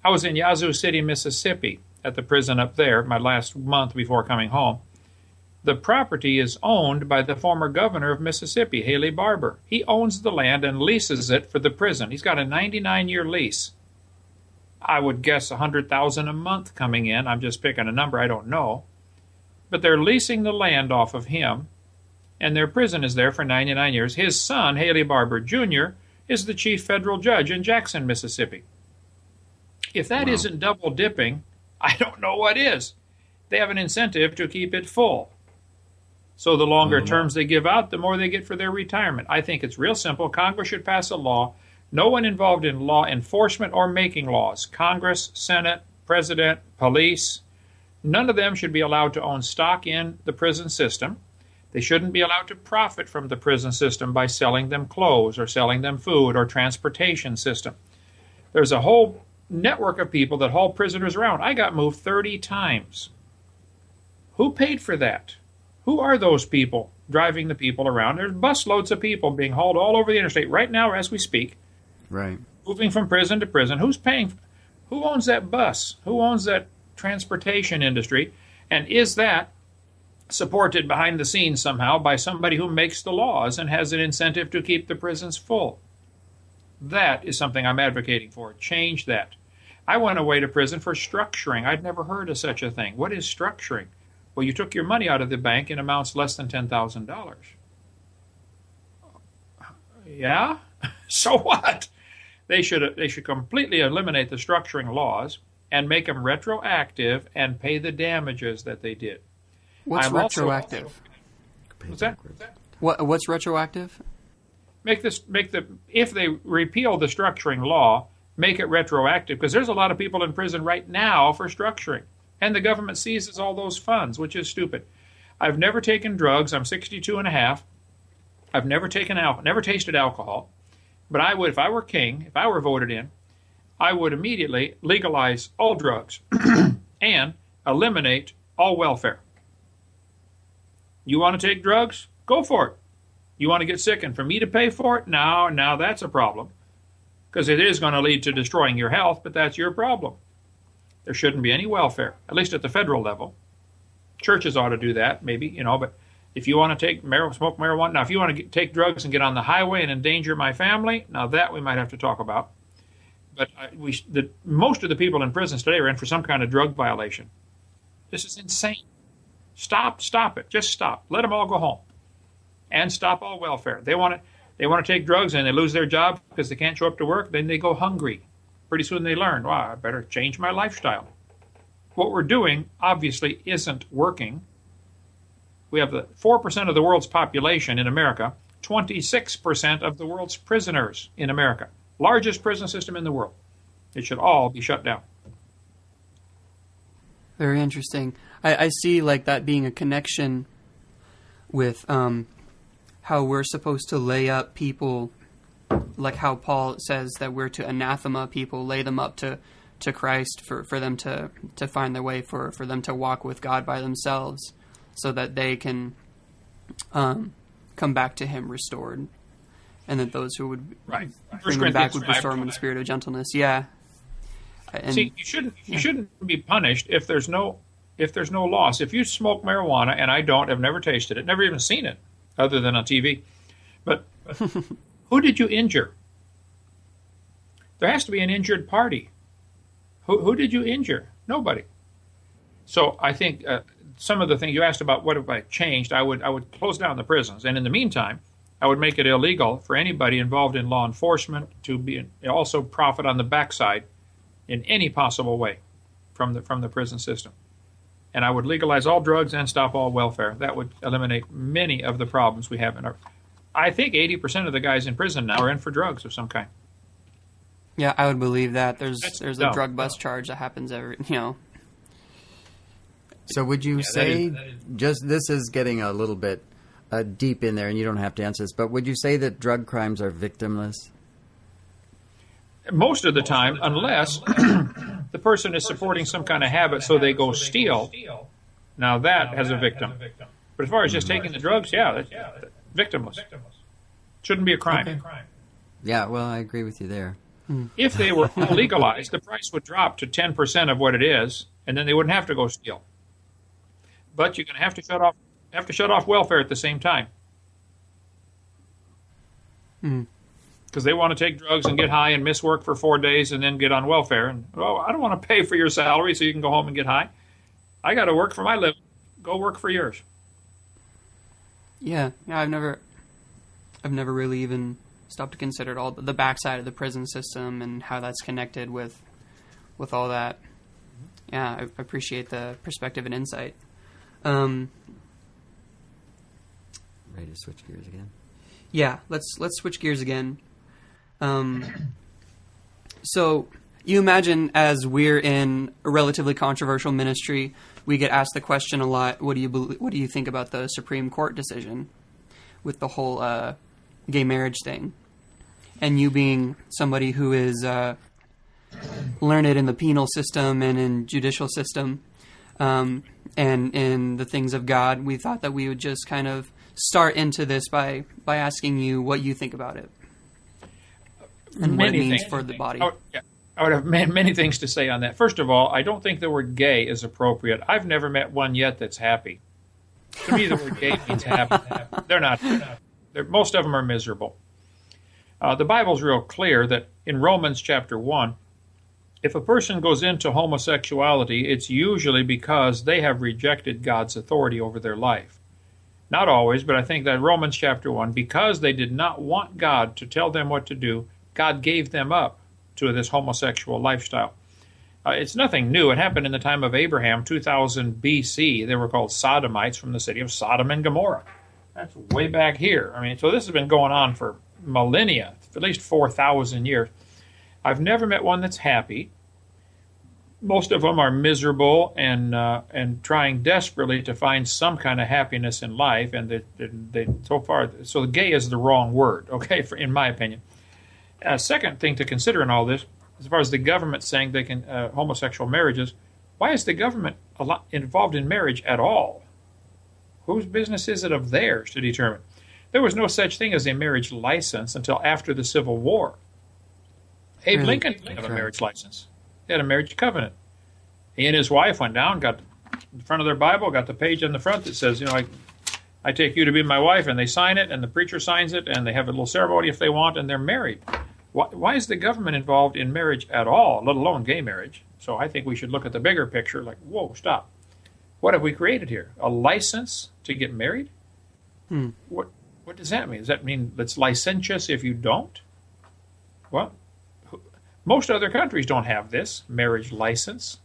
I was in Yazoo City, Mississippi, at the prison up there my last month before coming home. The property is owned by the former governor of Mississippi, Haley Barbour. He owns the land and leases it for the prison. He's got a 99-year lease. I would guess 100,000 a month coming in. I'm just picking a number, I don't know. But they're leasing the land off of him, and their prison is there for 99 years. His son, Haley Barber Jr., is the chief federal judge in Jackson, Mississippi. If that isn't double dipping, I don't know what is. They have an incentive to keep it full. So the longer terms they give out, the more they get for their retirement. I think it's real simple. Congress should pass a law. No one involved in law enforcement or making laws, Congress, Senate, President, police, none of them should be allowed to own stock in the prison system. They shouldn't be allowed to profit from the prison system by selling them clothes or selling them food or transportation system. There's a whole network of people that haul prisoners around. I got moved 30 times. Who paid for that? Who are those people driving the people around? There's busloads of people being hauled all over the interstate right now as we speak. Right. Moving from prison to prison. Who's paying? Who owns that bus? Who owns that transportation industry? And is that supported behind the scenes somehow by somebody who makes the laws and has an incentive to keep the prisons full? That is something I'm advocating for. Change that. I went away to prison for structuring. I'd never heard of such a thing. What is structuring? Well, you took your money out of the bank in amounts less than $10,000. Yeah? So what? They should completely eliminate the structuring laws and make them retroactive and pay the damages that they did. What's retroactive? What's that? What's retroactive? If they repeal the structuring law, make it retroactive, because there's a lot of people in prison right now for structuring, and the government seizes all those funds, which is stupid. I've never taken drugs. I'm 62 and a half. I've never tasted alcohol, but I would, if I were king, if I were voted in, I would immediately legalize all drugs and eliminate all welfare. You want to take drugs? Go for it. You want to get sick and for me to pay for it? Now that's a problem, because it is going to lead to destroying your health, but that's your problem. There shouldn't be any welfare, at least at the federal level. Churches ought to do that, maybe, but if you want to smoke marijuana, now if you want to take drugs and get on the highway and endanger my family, now that we might have to talk about. But most of the people in prisons today are in for some kind of drug violation. This is insane. Stop it. Just stop. Let them all go home. And stop all welfare. They want to take drugs and they lose their job because they can't show up to work, then they go hungry. Pretty soon they learn, wow, I better change my lifestyle. What we're doing obviously isn't working. We have the 4% of the world's population in America, 26% of the world's prisoners in America. Largest prison system in the world. It should all be shut down. Very interesting. I see like that being a connection with how we're supposed to lay up people, like how Paul says that we're to anathema people, lay them up to Christ for them to find their way, for them to walk with God by themselves, so that they can come back to Him restored, and that those who would bring them back would restore them in the spirit of gentleness. Yeah. And, see, you shouldn't be punished if there's no loss. If you smoke marijuana, and I don't, I've never tasted it, never even seen it, other than on TV. But who did you injure? There has to be an injured party. Who did you injure? Nobody. So I think some of the things you asked about, what have I changed? I would close down the prisons, and in the meantime, I would make it illegal for anybody involved in law enforcement to also profit on the backside in any possible way from the prison system. And I would legalize all drugs and stop all welfare. That would eliminate many of the problems we have in our... I think 80% of the guys in prison now are in for drugs of some kind. Yeah, I would believe that. There's dumb. A drug bust charge that happens every, So would you say, this is getting a little bit deep in there, and you don't have to answer this, but would you say that drug crimes are victimless? Most of the time, unless the person is supporting some kind of habit, so they go steal. Now that has a victim. But as far as just taking the drugs, that's victimless. Shouldn't be a crime. Okay. Yeah, well, I agree with you there. If they were legalized, the price would drop to 10% of what it is, and then they wouldn't have to go steal. But you're going to have to shut off welfare at the same time. because they want to take drugs and get high and miss work for 4 days and then get on welfare. And, well, I don't want to pay for your salary so you can go home and get high. I got to work for my living. Go work for yours. Yeah, I've never really even stopped to consider all the backside of the prison system and how that's connected with all that. Yeah, I appreciate the perspective and insight. Ready to switch gears again? Yeah, let's switch gears again. So you imagine, as we're in a relatively controversial ministry, we get asked the question a lot: what do you think about the Supreme Court decision with the whole gay marriage thing? And you being somebody who is learned in the penal system and in judicial system, and in the things of God, we thought that we would just kind of start into this by asking you what you think about it and what it means for the body. I would have many things to say on that. First of all, I don't think the word gay is appropriate. I've never met one yet that's happy. To me, the word gay means happy. They're not. Most of them are miserable. The Bible's real clear that in Romans chapter 1, if a person goes into homosexuality, it's usually because they have rejected God's authority over their life. Not always, but I think that Romans chapter 1, because they did not want God to tell them what to do, God gave them up to this homosexual lifestyle. It's nothing new. It happened in the time of Abraham, 2000 BC. They were called Sodomites from the city of Sodom and Gomorrah. That's way back here. I mean, so this has been going on for millennia, at least 4,000 years. I've never met one that's happy. Most of them are miserable and trying desperately to find some kind of happiness in life, and they so far. So gay is the wrong word, okay, in my opinion. Second thing to consider in all this, as far as the government saying they can homosexual marriages, why is the government involved in marriage at all? Whose business is it of theirs to determine? There was no such thing as a marriage license until after the Civil War. Abe Lincoln didn't have a marriage license. He had a marriage covenant. He and his wife went down, got in front of their Bible, got the page on the front that says, I take you to be my wife, and they sign it, and the preacher signs it, and they have a little ceremony if they want, and they're married. Why is the government involved in marriage at all, let alone gay marriage? So I think we should look at the bigger picture, like, whoa, stop. What have we created here? A license to get married? What does that mean? Does that mean it's licentious if you don't? Well, most other countries don't have this marriage license.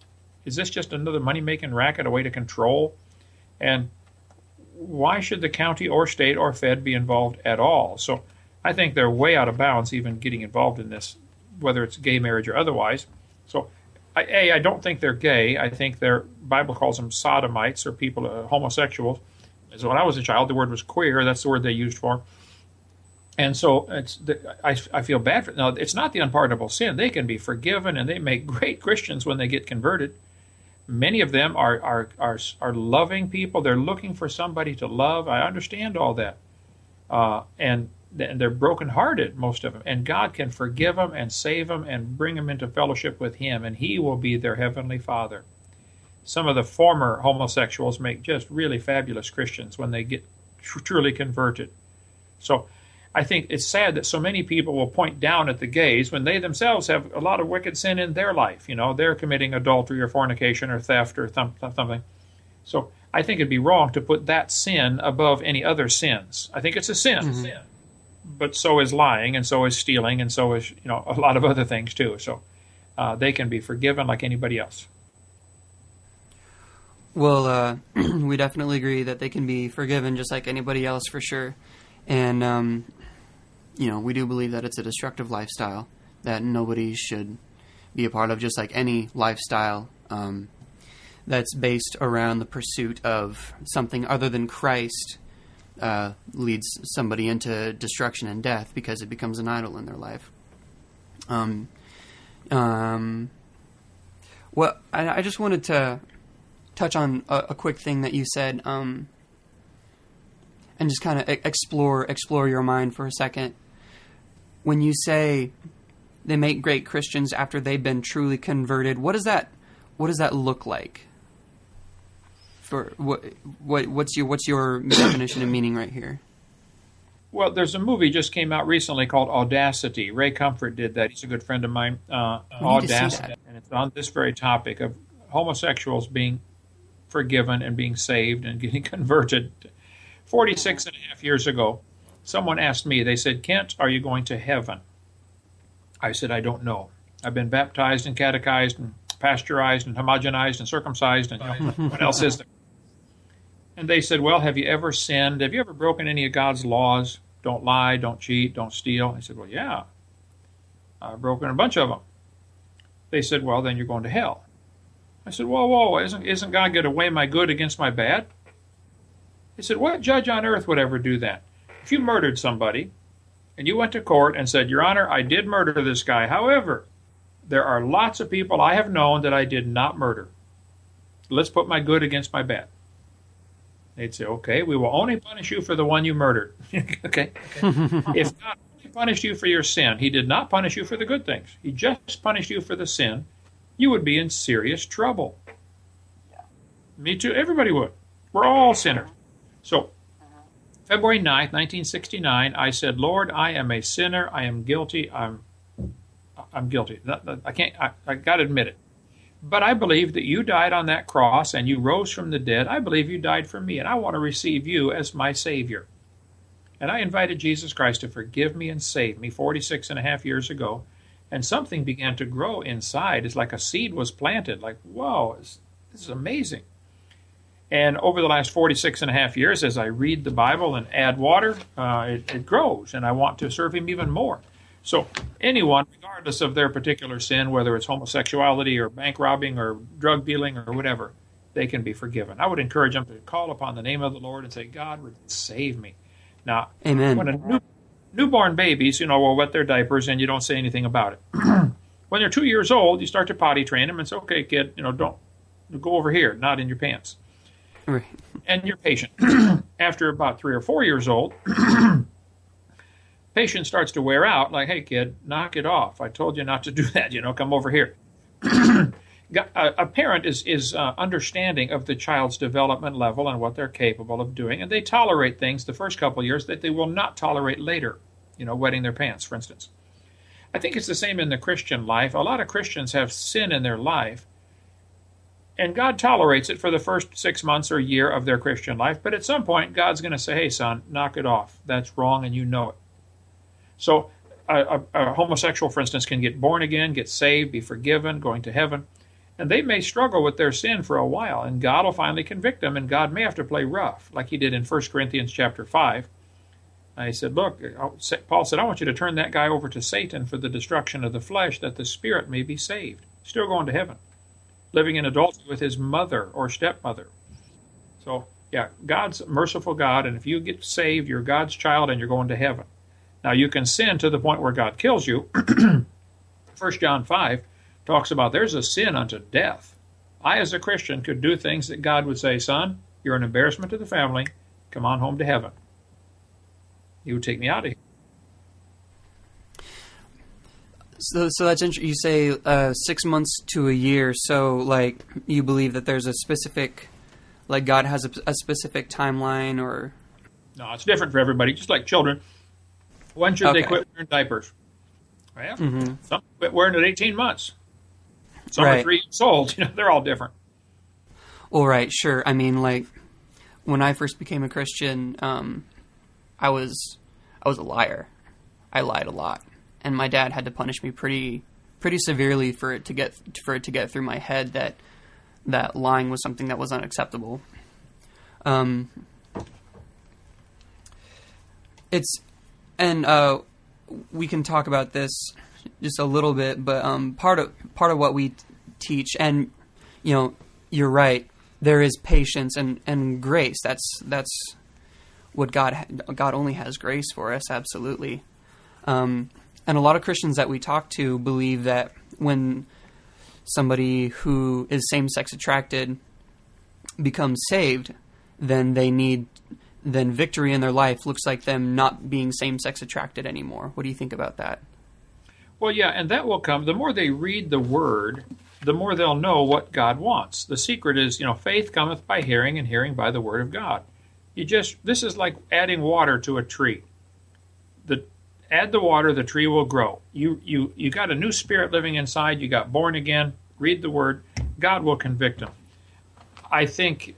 Is this just another money-making racket, a way to control? And why should the county or state or Fed be involved at all? So I think they're way out of bounds even getting involved in this, whether it's gay marriage or otherwise. So, I don't think they're gay. I think the Bible calls them sodomites, or people, homosexuals. So when I was a child, the word was queer. That's the word they used for. And so I feel bad for it. Now, it's not the unpardonable sin. They can be forgiven, and they make great Christians when they get converted. Many of them are loving people. They're looking for somebody to love. I understand all that. And they're brokenhearted, most of them. And God can forgive them and save them and bring them into fellowship with Him, and He will be their Heavenly Father. Some of the former homosexuals make just really fabulous Christians when they get truly converted. So I think it's sad that so many people will point down at the gays when they themselves have a lot of wicked sin in their life. They're committing adultery or fornication or theft or something. So I think it'd be wrong to put that sin above any other sins. I think it's a sin. Mm-hmm. But so is lying, and so is stealing, and so is a lot of other things too. So they can be forgiven like anybody else. Well, we definitely agree that they can be forgiven just like anybody else, for sure. And we do believe that it's a destructive lifestyle that nobody should be a part of, just like any lifestyle that's based around the pursuit of something other than Christ leads somebody into destruction and death because it becomes an idol in their life. Well, I just wanted to touch on a quick thing that you said, and just kind of explore your mind for a second. When you say they make great Christians after they've been truly converted, what does that look like? For what's your definition of meaning right here? Well, there's a movie just came out recently called Audacity. Ray Comfort did that. He's a good friend of mine. Audacity, and it's on this very topic of homosexuals being forgiven and being saved and getting converted. 46 and a half years ago, someone asked me, they said, Kent, are you going to heaven? I said, I don't know. I've been baptized and catechized and pasteurized and homogenized and circumcised and what else is there? And they said, well, have you ever sinned? Have you ever broken any of God's laws? Don't lie, don't cheat, don't steal. I said, well, yeah. I've broken a bunch of them. They said, well, then you're going to hell. I said, whoa, isn't God going to weigh my good against my bad? They said, what judge on earth would ever do that? If you murdered somebody and you went to court and said, Your Honor, I did murder this guy. However, there are lots of people I have known that I did not murder. Let's put my good against my bad. They'd say, okay, we will only punish you for the one you murdered. Okay. If God only punished you for your sin, he did not punish you for the good things. He just punished you for the sin. You would be in serious trouble. Yeah. Me too. Everybody would. We're all sinners. So, February 9th, 1969, I said, Lord, I am a sinner. I am guilty. I'm guilty. I got to admit it. But I believe that you died on that cross and you rose from the dead. I believe you died for me, and I want to receive you as my Savior. And I invited Jesus Christ to forgive me and save me 46 and a half years ago. And something began to grow inside. It's like a seed was planted. Like, whoa, this is amazing. And over the last 46 and a half years, as I read the Bible and add water, it grows, and I want to serve him even more. So anyone, regardless of their particular sin, whether it's homosexuality or bank robbing or drug dealing or whatever, they can be forgiven. I would encourage them to call upon the name of the Lord and say, God, save me. Now, Amen. When newborn babies, will wet their diapers and you don't say anything about it. When they're 2 years old, you start to potty train them and say, okay, kid, don't go over here, not in your pants. Right. And you're patient. After about 3 or 4 years old, patience starts to wear out, like, hey, kid, knock it off. I told you not to do that, come over here. A parent is understanding of the child's development level and what they're capable of doing, and they tolerate things the first couple of years that they will not tolerate later, wetting their pants, for instance. I think it's the same in the Christian life. A lot of Christians have sin in their life, and God tolerates it for the first 6 months or a year of their Christian life, but at some point, God's going to say, hey, son, knock it off. That's wrong, and you know it. So a homosexual, for instance, can get born again, get saved, be forgiven, going to heaven, and they may struggle with their sin for a while, and God will finally convict them, and God may have to play rough, like he did in 1 Corinthians chapter 5. He said, look, Paul said, I want you to turn that guy over to Satan for the destruction of the flesh, that the spirit may be saved. Still going to heaven, living in adultery with his mother or stepmother. So, yeah, God's a merciful God, and if you get saved, you're God's child, and you're going to heaven. Now, you can sin to the point where God kills you. 1 John 5 talks about there's a sin unto death. I, as a Christian, could do things that God would say, son, you're an embarrassment to the family. Come on home to heaven. He would take me out of here. So that's interesting. You say 6 months to a year. So, like, you believe that there's a specific, like, God has a specific timeline, or? No, it's different for everybody, just like children. When should they quit wearing diapers? Well, some quit wearing it at 18 months. Some are 3 years old. They're all different. Well, right, sure. I mean, like, when I first became a Christian, I was a liar. I lied a lot, and my dad had to punish me pretty severely for it to get through my head that lying was something that was unacceptable. We can talk about this just a little bit, but part of what we teach, and you're right, there is patience and grace. That's what God only has grace for us, absolutely. And a lot of Christians that we talk to believe that when somebody who is same-sex attracted becomes saved, then victory in their life looks like them not being same-sex attracted anymore. What do you think about that? Well, yeah, and that will come. The more they read the Word, the more they'll know what God wants. The secret is, faith cometh by hearing, and hearing by the Word of God. This is like adding water to a tree. add the water, the tree will grow. You got a new spirit living inside. You got born again. Read the Word. God will convict them. I think,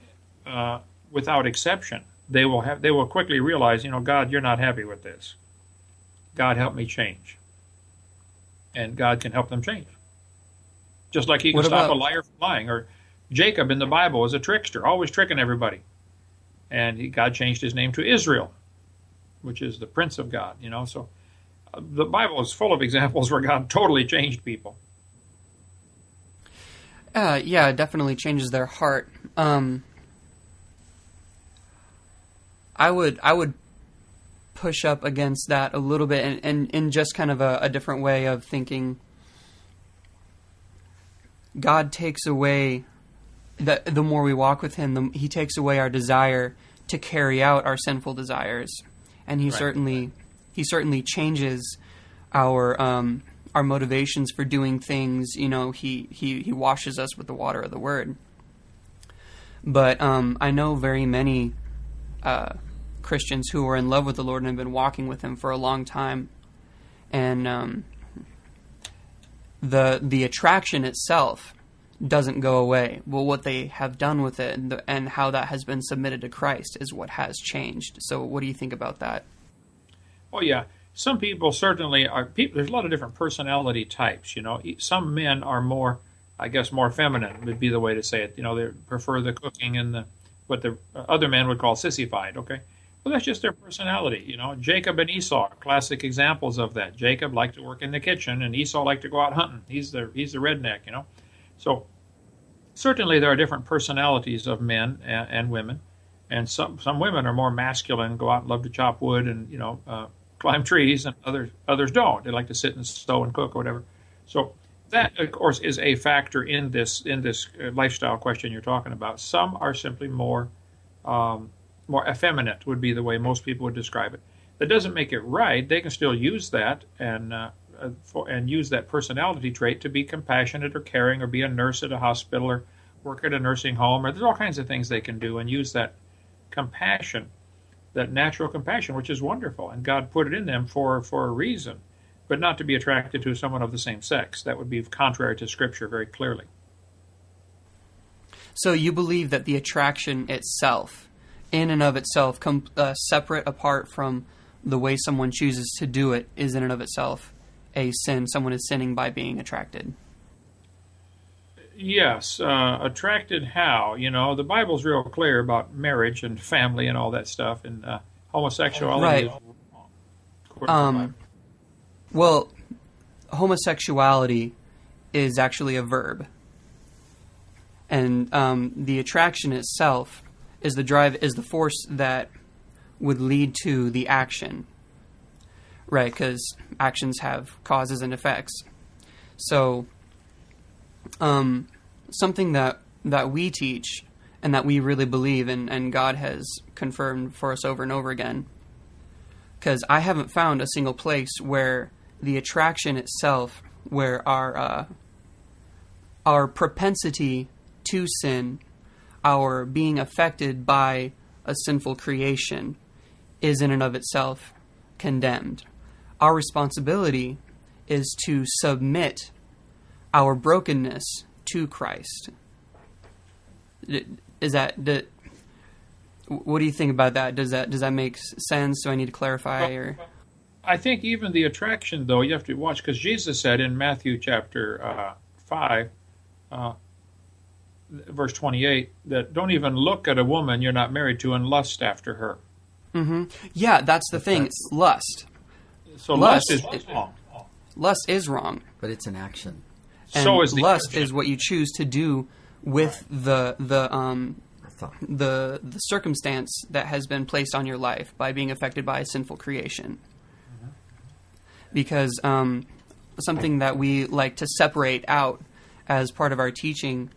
without exception, they will quickly realize, God, you're not happy with this. God, help me change. And God can help them change. Just like He can stop a liar from lying. Or Jacob in the Bible was a trickster, always tricking everybody. And God changed his name to Israel, which is the Prince of God. So the Bible is full of examples where God totally changed people. Yeah, it definitely changes their heart. I would push up against that a little bit, and in just kind of a different way of thinking. God takes away, the more we walk with Him, He takes away our desire to carry out our sinful desires, and He certainly changes our motivations for doing things. He washes us with the water of the Word. But I know very many Christians who are in love with the Lord and have been walking with Him for a long time, and the attraction itself doesn't go away. Well, what they have done with it and how that has been submitted to Christ is what has changed. So what do you think about that? Oh, yeah. Some people certainly are. There's a lot of different personality types. Some men are more feminine would be the way to say it. They prefer the cooking and what the other men would call sissified. Okay, well, that's just their personality. Jacob and Esau are classic examples of that. Jacob liked to work in the kitchen, and Esau liked to go out hunting. He's the redneck. So certainly there are different personalities of men and women, and some women are more masculine, go out and love to chop wood and climb trees, and others don't. They like to sit and sew and cook or whatever. So that, of course, is a factor in this lifestyle question you're talking about. Some are simply more effeminate, would be the way most people would describe it. That doesn't make it right. They can still use that and use that personality trait to be compassionate or caring, or be a nurse at a hospital, or work at a nursing home, or there's all kinds of things they can do and use that compassion, that natural compassion, which is wonderful, and God put it in them for a reason, but not to be attracted to someone of the same sex. That would be contrary to Scripture very clearly. So you believe that the attraction itself, in and of itself, separate apart from the way someone chooses to do it, is in and of itself a sin. Someone is sinning by being attracted. Yes, attracted how? The Bible's real clear about marriage and family and all that stuff, and homosexuality is wrong. Well, homosexuality is actually a verb, and the attraction itself is the force that would lead to the action, right? Because actions have causes and effects. So something that we teach and that we really believe in, and God has confirmed for us over and over again, because I haven't found a single place where the attraction itself, where our propensity to sin, our being affected by a sinful creation, is in and of itself condemned. Our responsibility is to submit our brokenness to Christ. What do you think about that? Does that make sense? Do I need to clarify? Or I think even the attraction, though, you have to watch, because Jesus said in Matthew chapter 5, verse 28, that don't even look at a woman you're not married to and lust after her. Mm-hmm. Yeah, that's the thing. It's lust. So lust is wrong. Lust is wrong. But it's an action. And so is the lust is what you choose to do with the circumstance that has been placed on your life by being affected by a sinful creation. Mm-hmm. Because something that we like to separate out as part of our teaching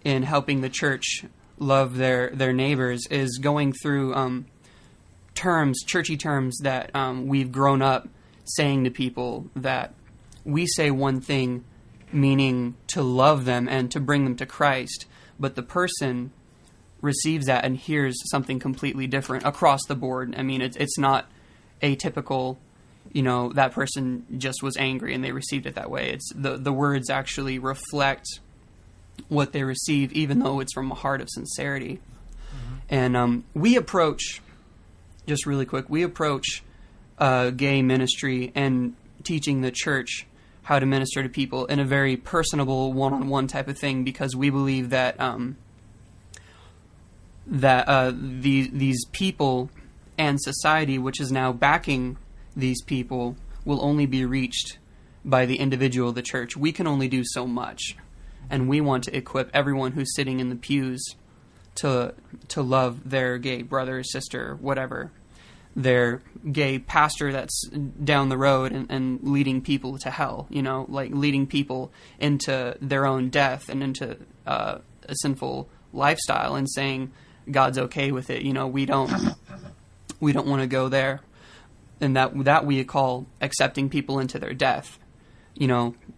in helping the church love their neighbors is going through churchy terms that we've grown up saying to people, that we say one thing meaning to love them and to bring them to Christ, but the person receives that and hears something completely different across the board. I mean, it's not atypical that person just was angry and they received it that way. It's the words actually reflect what they receive, even though it's from a heart of sincerity. And we approach, just really quick, gay ministry and teaching the church how to minister to people in a very personable, one-on-one type of thing, because we believe that these people and society, which is now backing these people, will only be reached by the individual of the church. We can only do so much, and we want to equip everyone who's sitting in the pews to love their gay brother, sister, whatever, their gay pastor that's down the road and leading people to hell, like leading people into their own death and into a sinful lifestyle, and saying God's okay with it. We don't want to go there. And that we call accepting people into their death,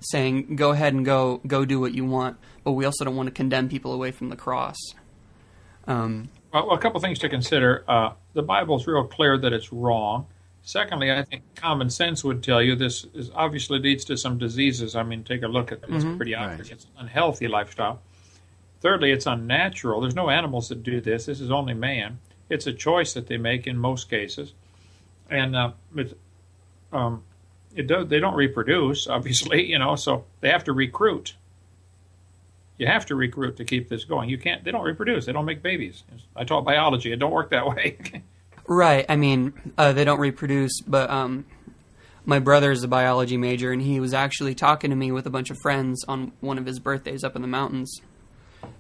saying go ahead and go do what you want, but we also don't want to condemn people away from the cross. Well, a couple things to consider. The Bible's real clear that it's wrong. Secondly, I think common sense would tell you this obviously leads to some diseases. I mean, take a look at it. It's pretty obvious. Right. It's an unhealthy lifestyle. Thirdly, it's unnatural. There's no animals that do this. This is only man. It's a choice that they make in most cases. And they don't reproduce, obviously, so they have to recruit. You have to recruit to keep this going. They don't reproduce. They don't make babies. I taught biology. It don't work that way. Right. I mean, they don't reproduce, but my brother is a biology major, and he was actually talking to me with a bunch of friends on one of his birthdays up in the mountains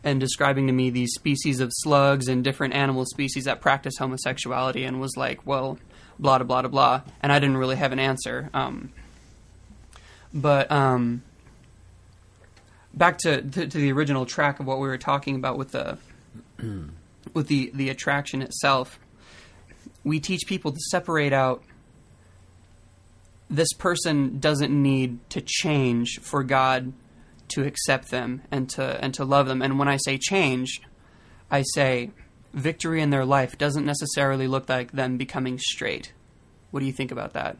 and describing to me these species of slugs and different animal species that practice homosexuality, and was like, well, blah, blah, blah, blah. And I didn't really have an answer. But back to the original track of what we were talking about with the attraction itself, we teach people to separate out, this person doesn't need to change for God to accept them and to love them. And when I say change, I say victory in their life doesn't necessarily look like them becoming straight. What do you think about that?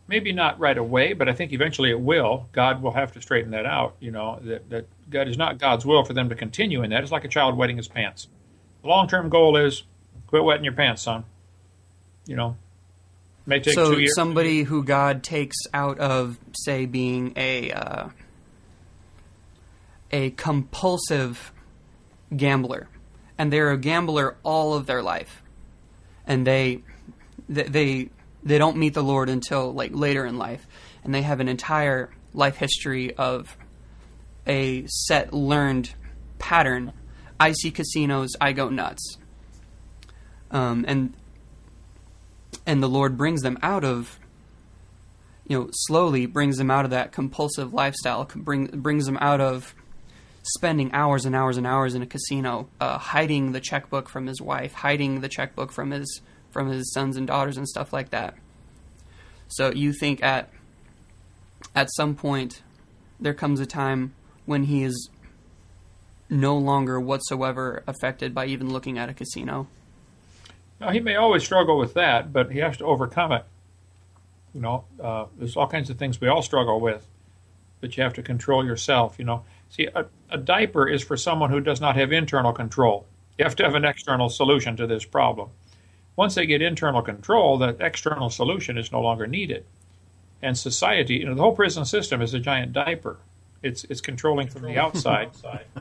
Maybe not right away, but I think eventually it will. God will have to straighten that out, that God is not God's will for them to continue in that. It's like a child wetting his pants. The long-term goal is quit wetting your pants, son. May take 2 years. So somebody who God takes out of, say, being a compulsive gambler, and they're a gambler all of their life, and they don't meet the Lord until like later in life, and they have an entire life history of a set learned pattern. I see casinos, I go nuts. And the Lord brings them out of, slowly brings them out of that compulsive lifestyle, brings them out of spending hours and hours and hours in a casino, hiding the checkbook from his wife, hiding the checkbook from his sons and daughters and stuff like that. So you think at some point there comes a time when he is no longer whatsoever affected by even looking at a casino? Now, he may always struggle with that, but he has to overcome it. There's all kinds of things we all struggle with, but you have to control yourself, See, a diaper is for someone who does not have internal control. You have to have an external solution to this problem. Once they get internal control, that external solution is no longer needed. And society, the whole prison system is a giant diaper. It's controlling from the outside,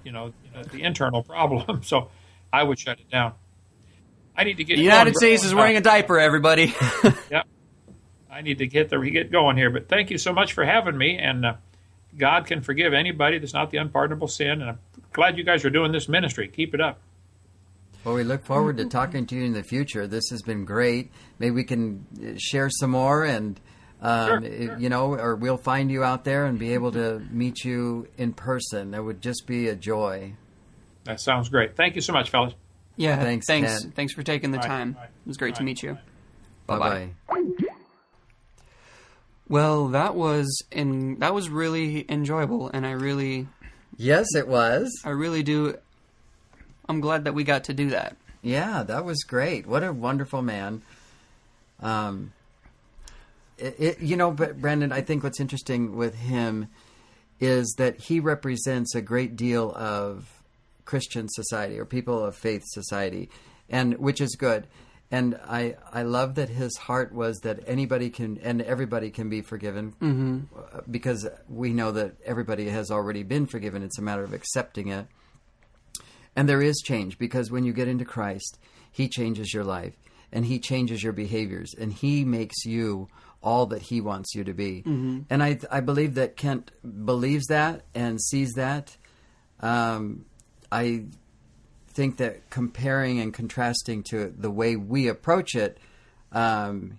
the internal problem. So I would shut it down. I need to get the United States is wearing a diaper, everybody. Yep. I need to get going here. But thank you so much for having me. And God can forgive anybody. That's not the unpardonable sin. And I'm glad you guys are doing this ministry. Keep it up. Well, we look forward to talking to you in the future. This has been great. Maybe we can share some more, and sure. Or we'll find you out there and be able to meet you in person. That would just be a joy. That sounds great. Thank you so much, fellas. Yeah, thanks. Thanks for taking the time. It was great to meet you. Bye-bye. Well, that was really enjoyable, and Yes, it was. I really do. I'm glad that we got to do that. Yeah, that was great. What a wonderful man. But Brandon, I think what's interesting with him is that he represents a great deal of Christian society or people of faith society, and which is good. And I love that his heart was that anybody can and everybody can be forgiven, because we know that everybody has already been forgiven. It's a matter of accepting it. And there is change, because when you get into Christ, he changes your life and he changes your behaviors and he makes you all that he wants you to be. And I believe that Kent believes that and sees that. I think that comparing and contrasting to the way we approach it,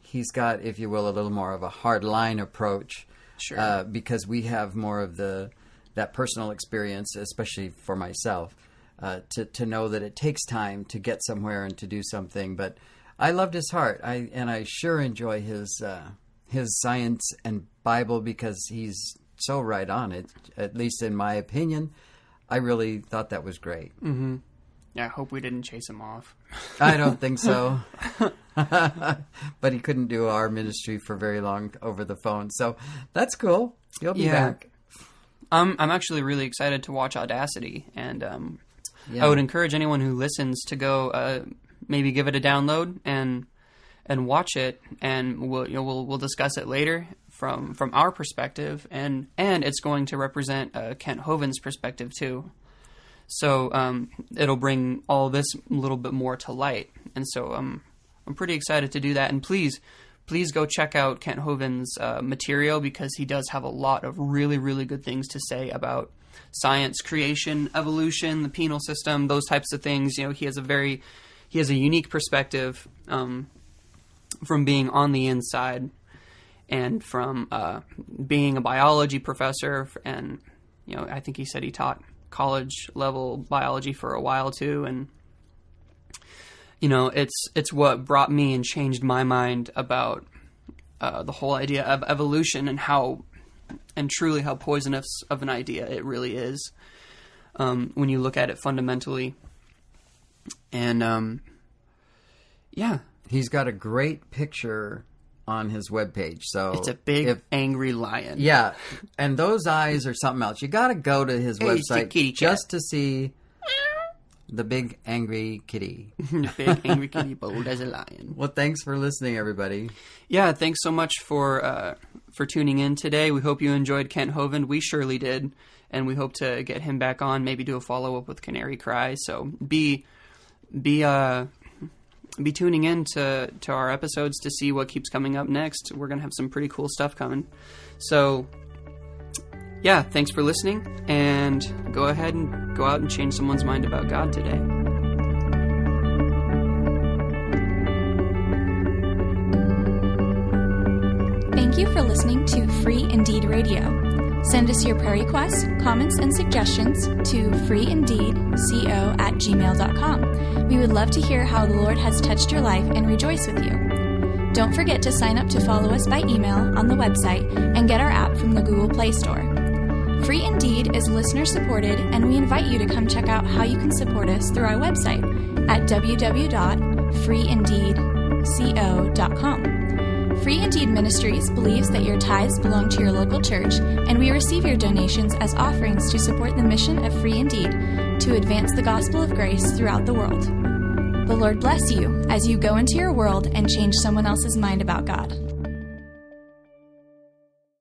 he's got, if you will, a little more of a hard line approach. Sure. Because we have more of that personal experience, especially for myself, to know that it takes time to get somewhere and to do something. But I loved his heart. I sure enjoy his science and Bible, because he's so right on it, at least in my opinion. I really thought that was great. Yeah, I hope we didn't chase him off. I don't think so. But he couldn't do our ministry for very long over the phone. So that's cool. He'll be back. I'm actually really excited to watch Audacity. And I would encourage anyone who listens to go maybe give it a download and watch it. And we'll discuss it later from our perspective. And it's going to represent Kent Hovind's perspective too. So it'll bring all this a little bit more to light. And so I'm pretty excited to do that. And please go check out Kent Hovind's material, because he does have a lot of really, really good things to say about science, creation, evolution, the penal system, those types of things. He has a unique perspective from being on the inside and from being a biology professor. And, I think he said he taught college level biology for a while too, and it's what brought me and changed my mind about the whole idea of evolution and truly how poisonous of an idea it really is when you look at it fundamentally. And he's got a great picture on his webpage. So it's a big angry lion. Yeah, and those eyes are something else. You got to go to his website just to see the big angry kitty. Big angry kitty, bold as a lion. Well, thanks for listening, everybody. Yeah, thanks so much for tuning in today. We hope you enjoyed Kent Hovind. We surely did, and we hope to get him back on. Maybe do a follow up with Canary Cry. So be tuning in to our episodes to see what keeps coming up next. We're going to have some pretty cool stuff coming. So, yeah, thanks for listening, and go ahead and go out and change someone's mind about God today. Thank you for listening to Free Indeed Radio. Send us your prayer requests, comments, and suggestions to freeindeedco@gmail.com. We would love to hear how the Lord has touched your life and rejoice with you. Don't forget to sign up to follow us by email on the website and get our app from the Google Play Store. Free Indeed is listener-supported, and we invite you to come check out how you can support us through our website at www.freeindeedco.com. Free Indeed Ministries believes that your tithes belong to your local church, and we receive your donations as offerings to support the mission of Free Indeed to advance the gospel of grace throughout the world. The Lord bless you as you go into your world and change someone else's mind about God.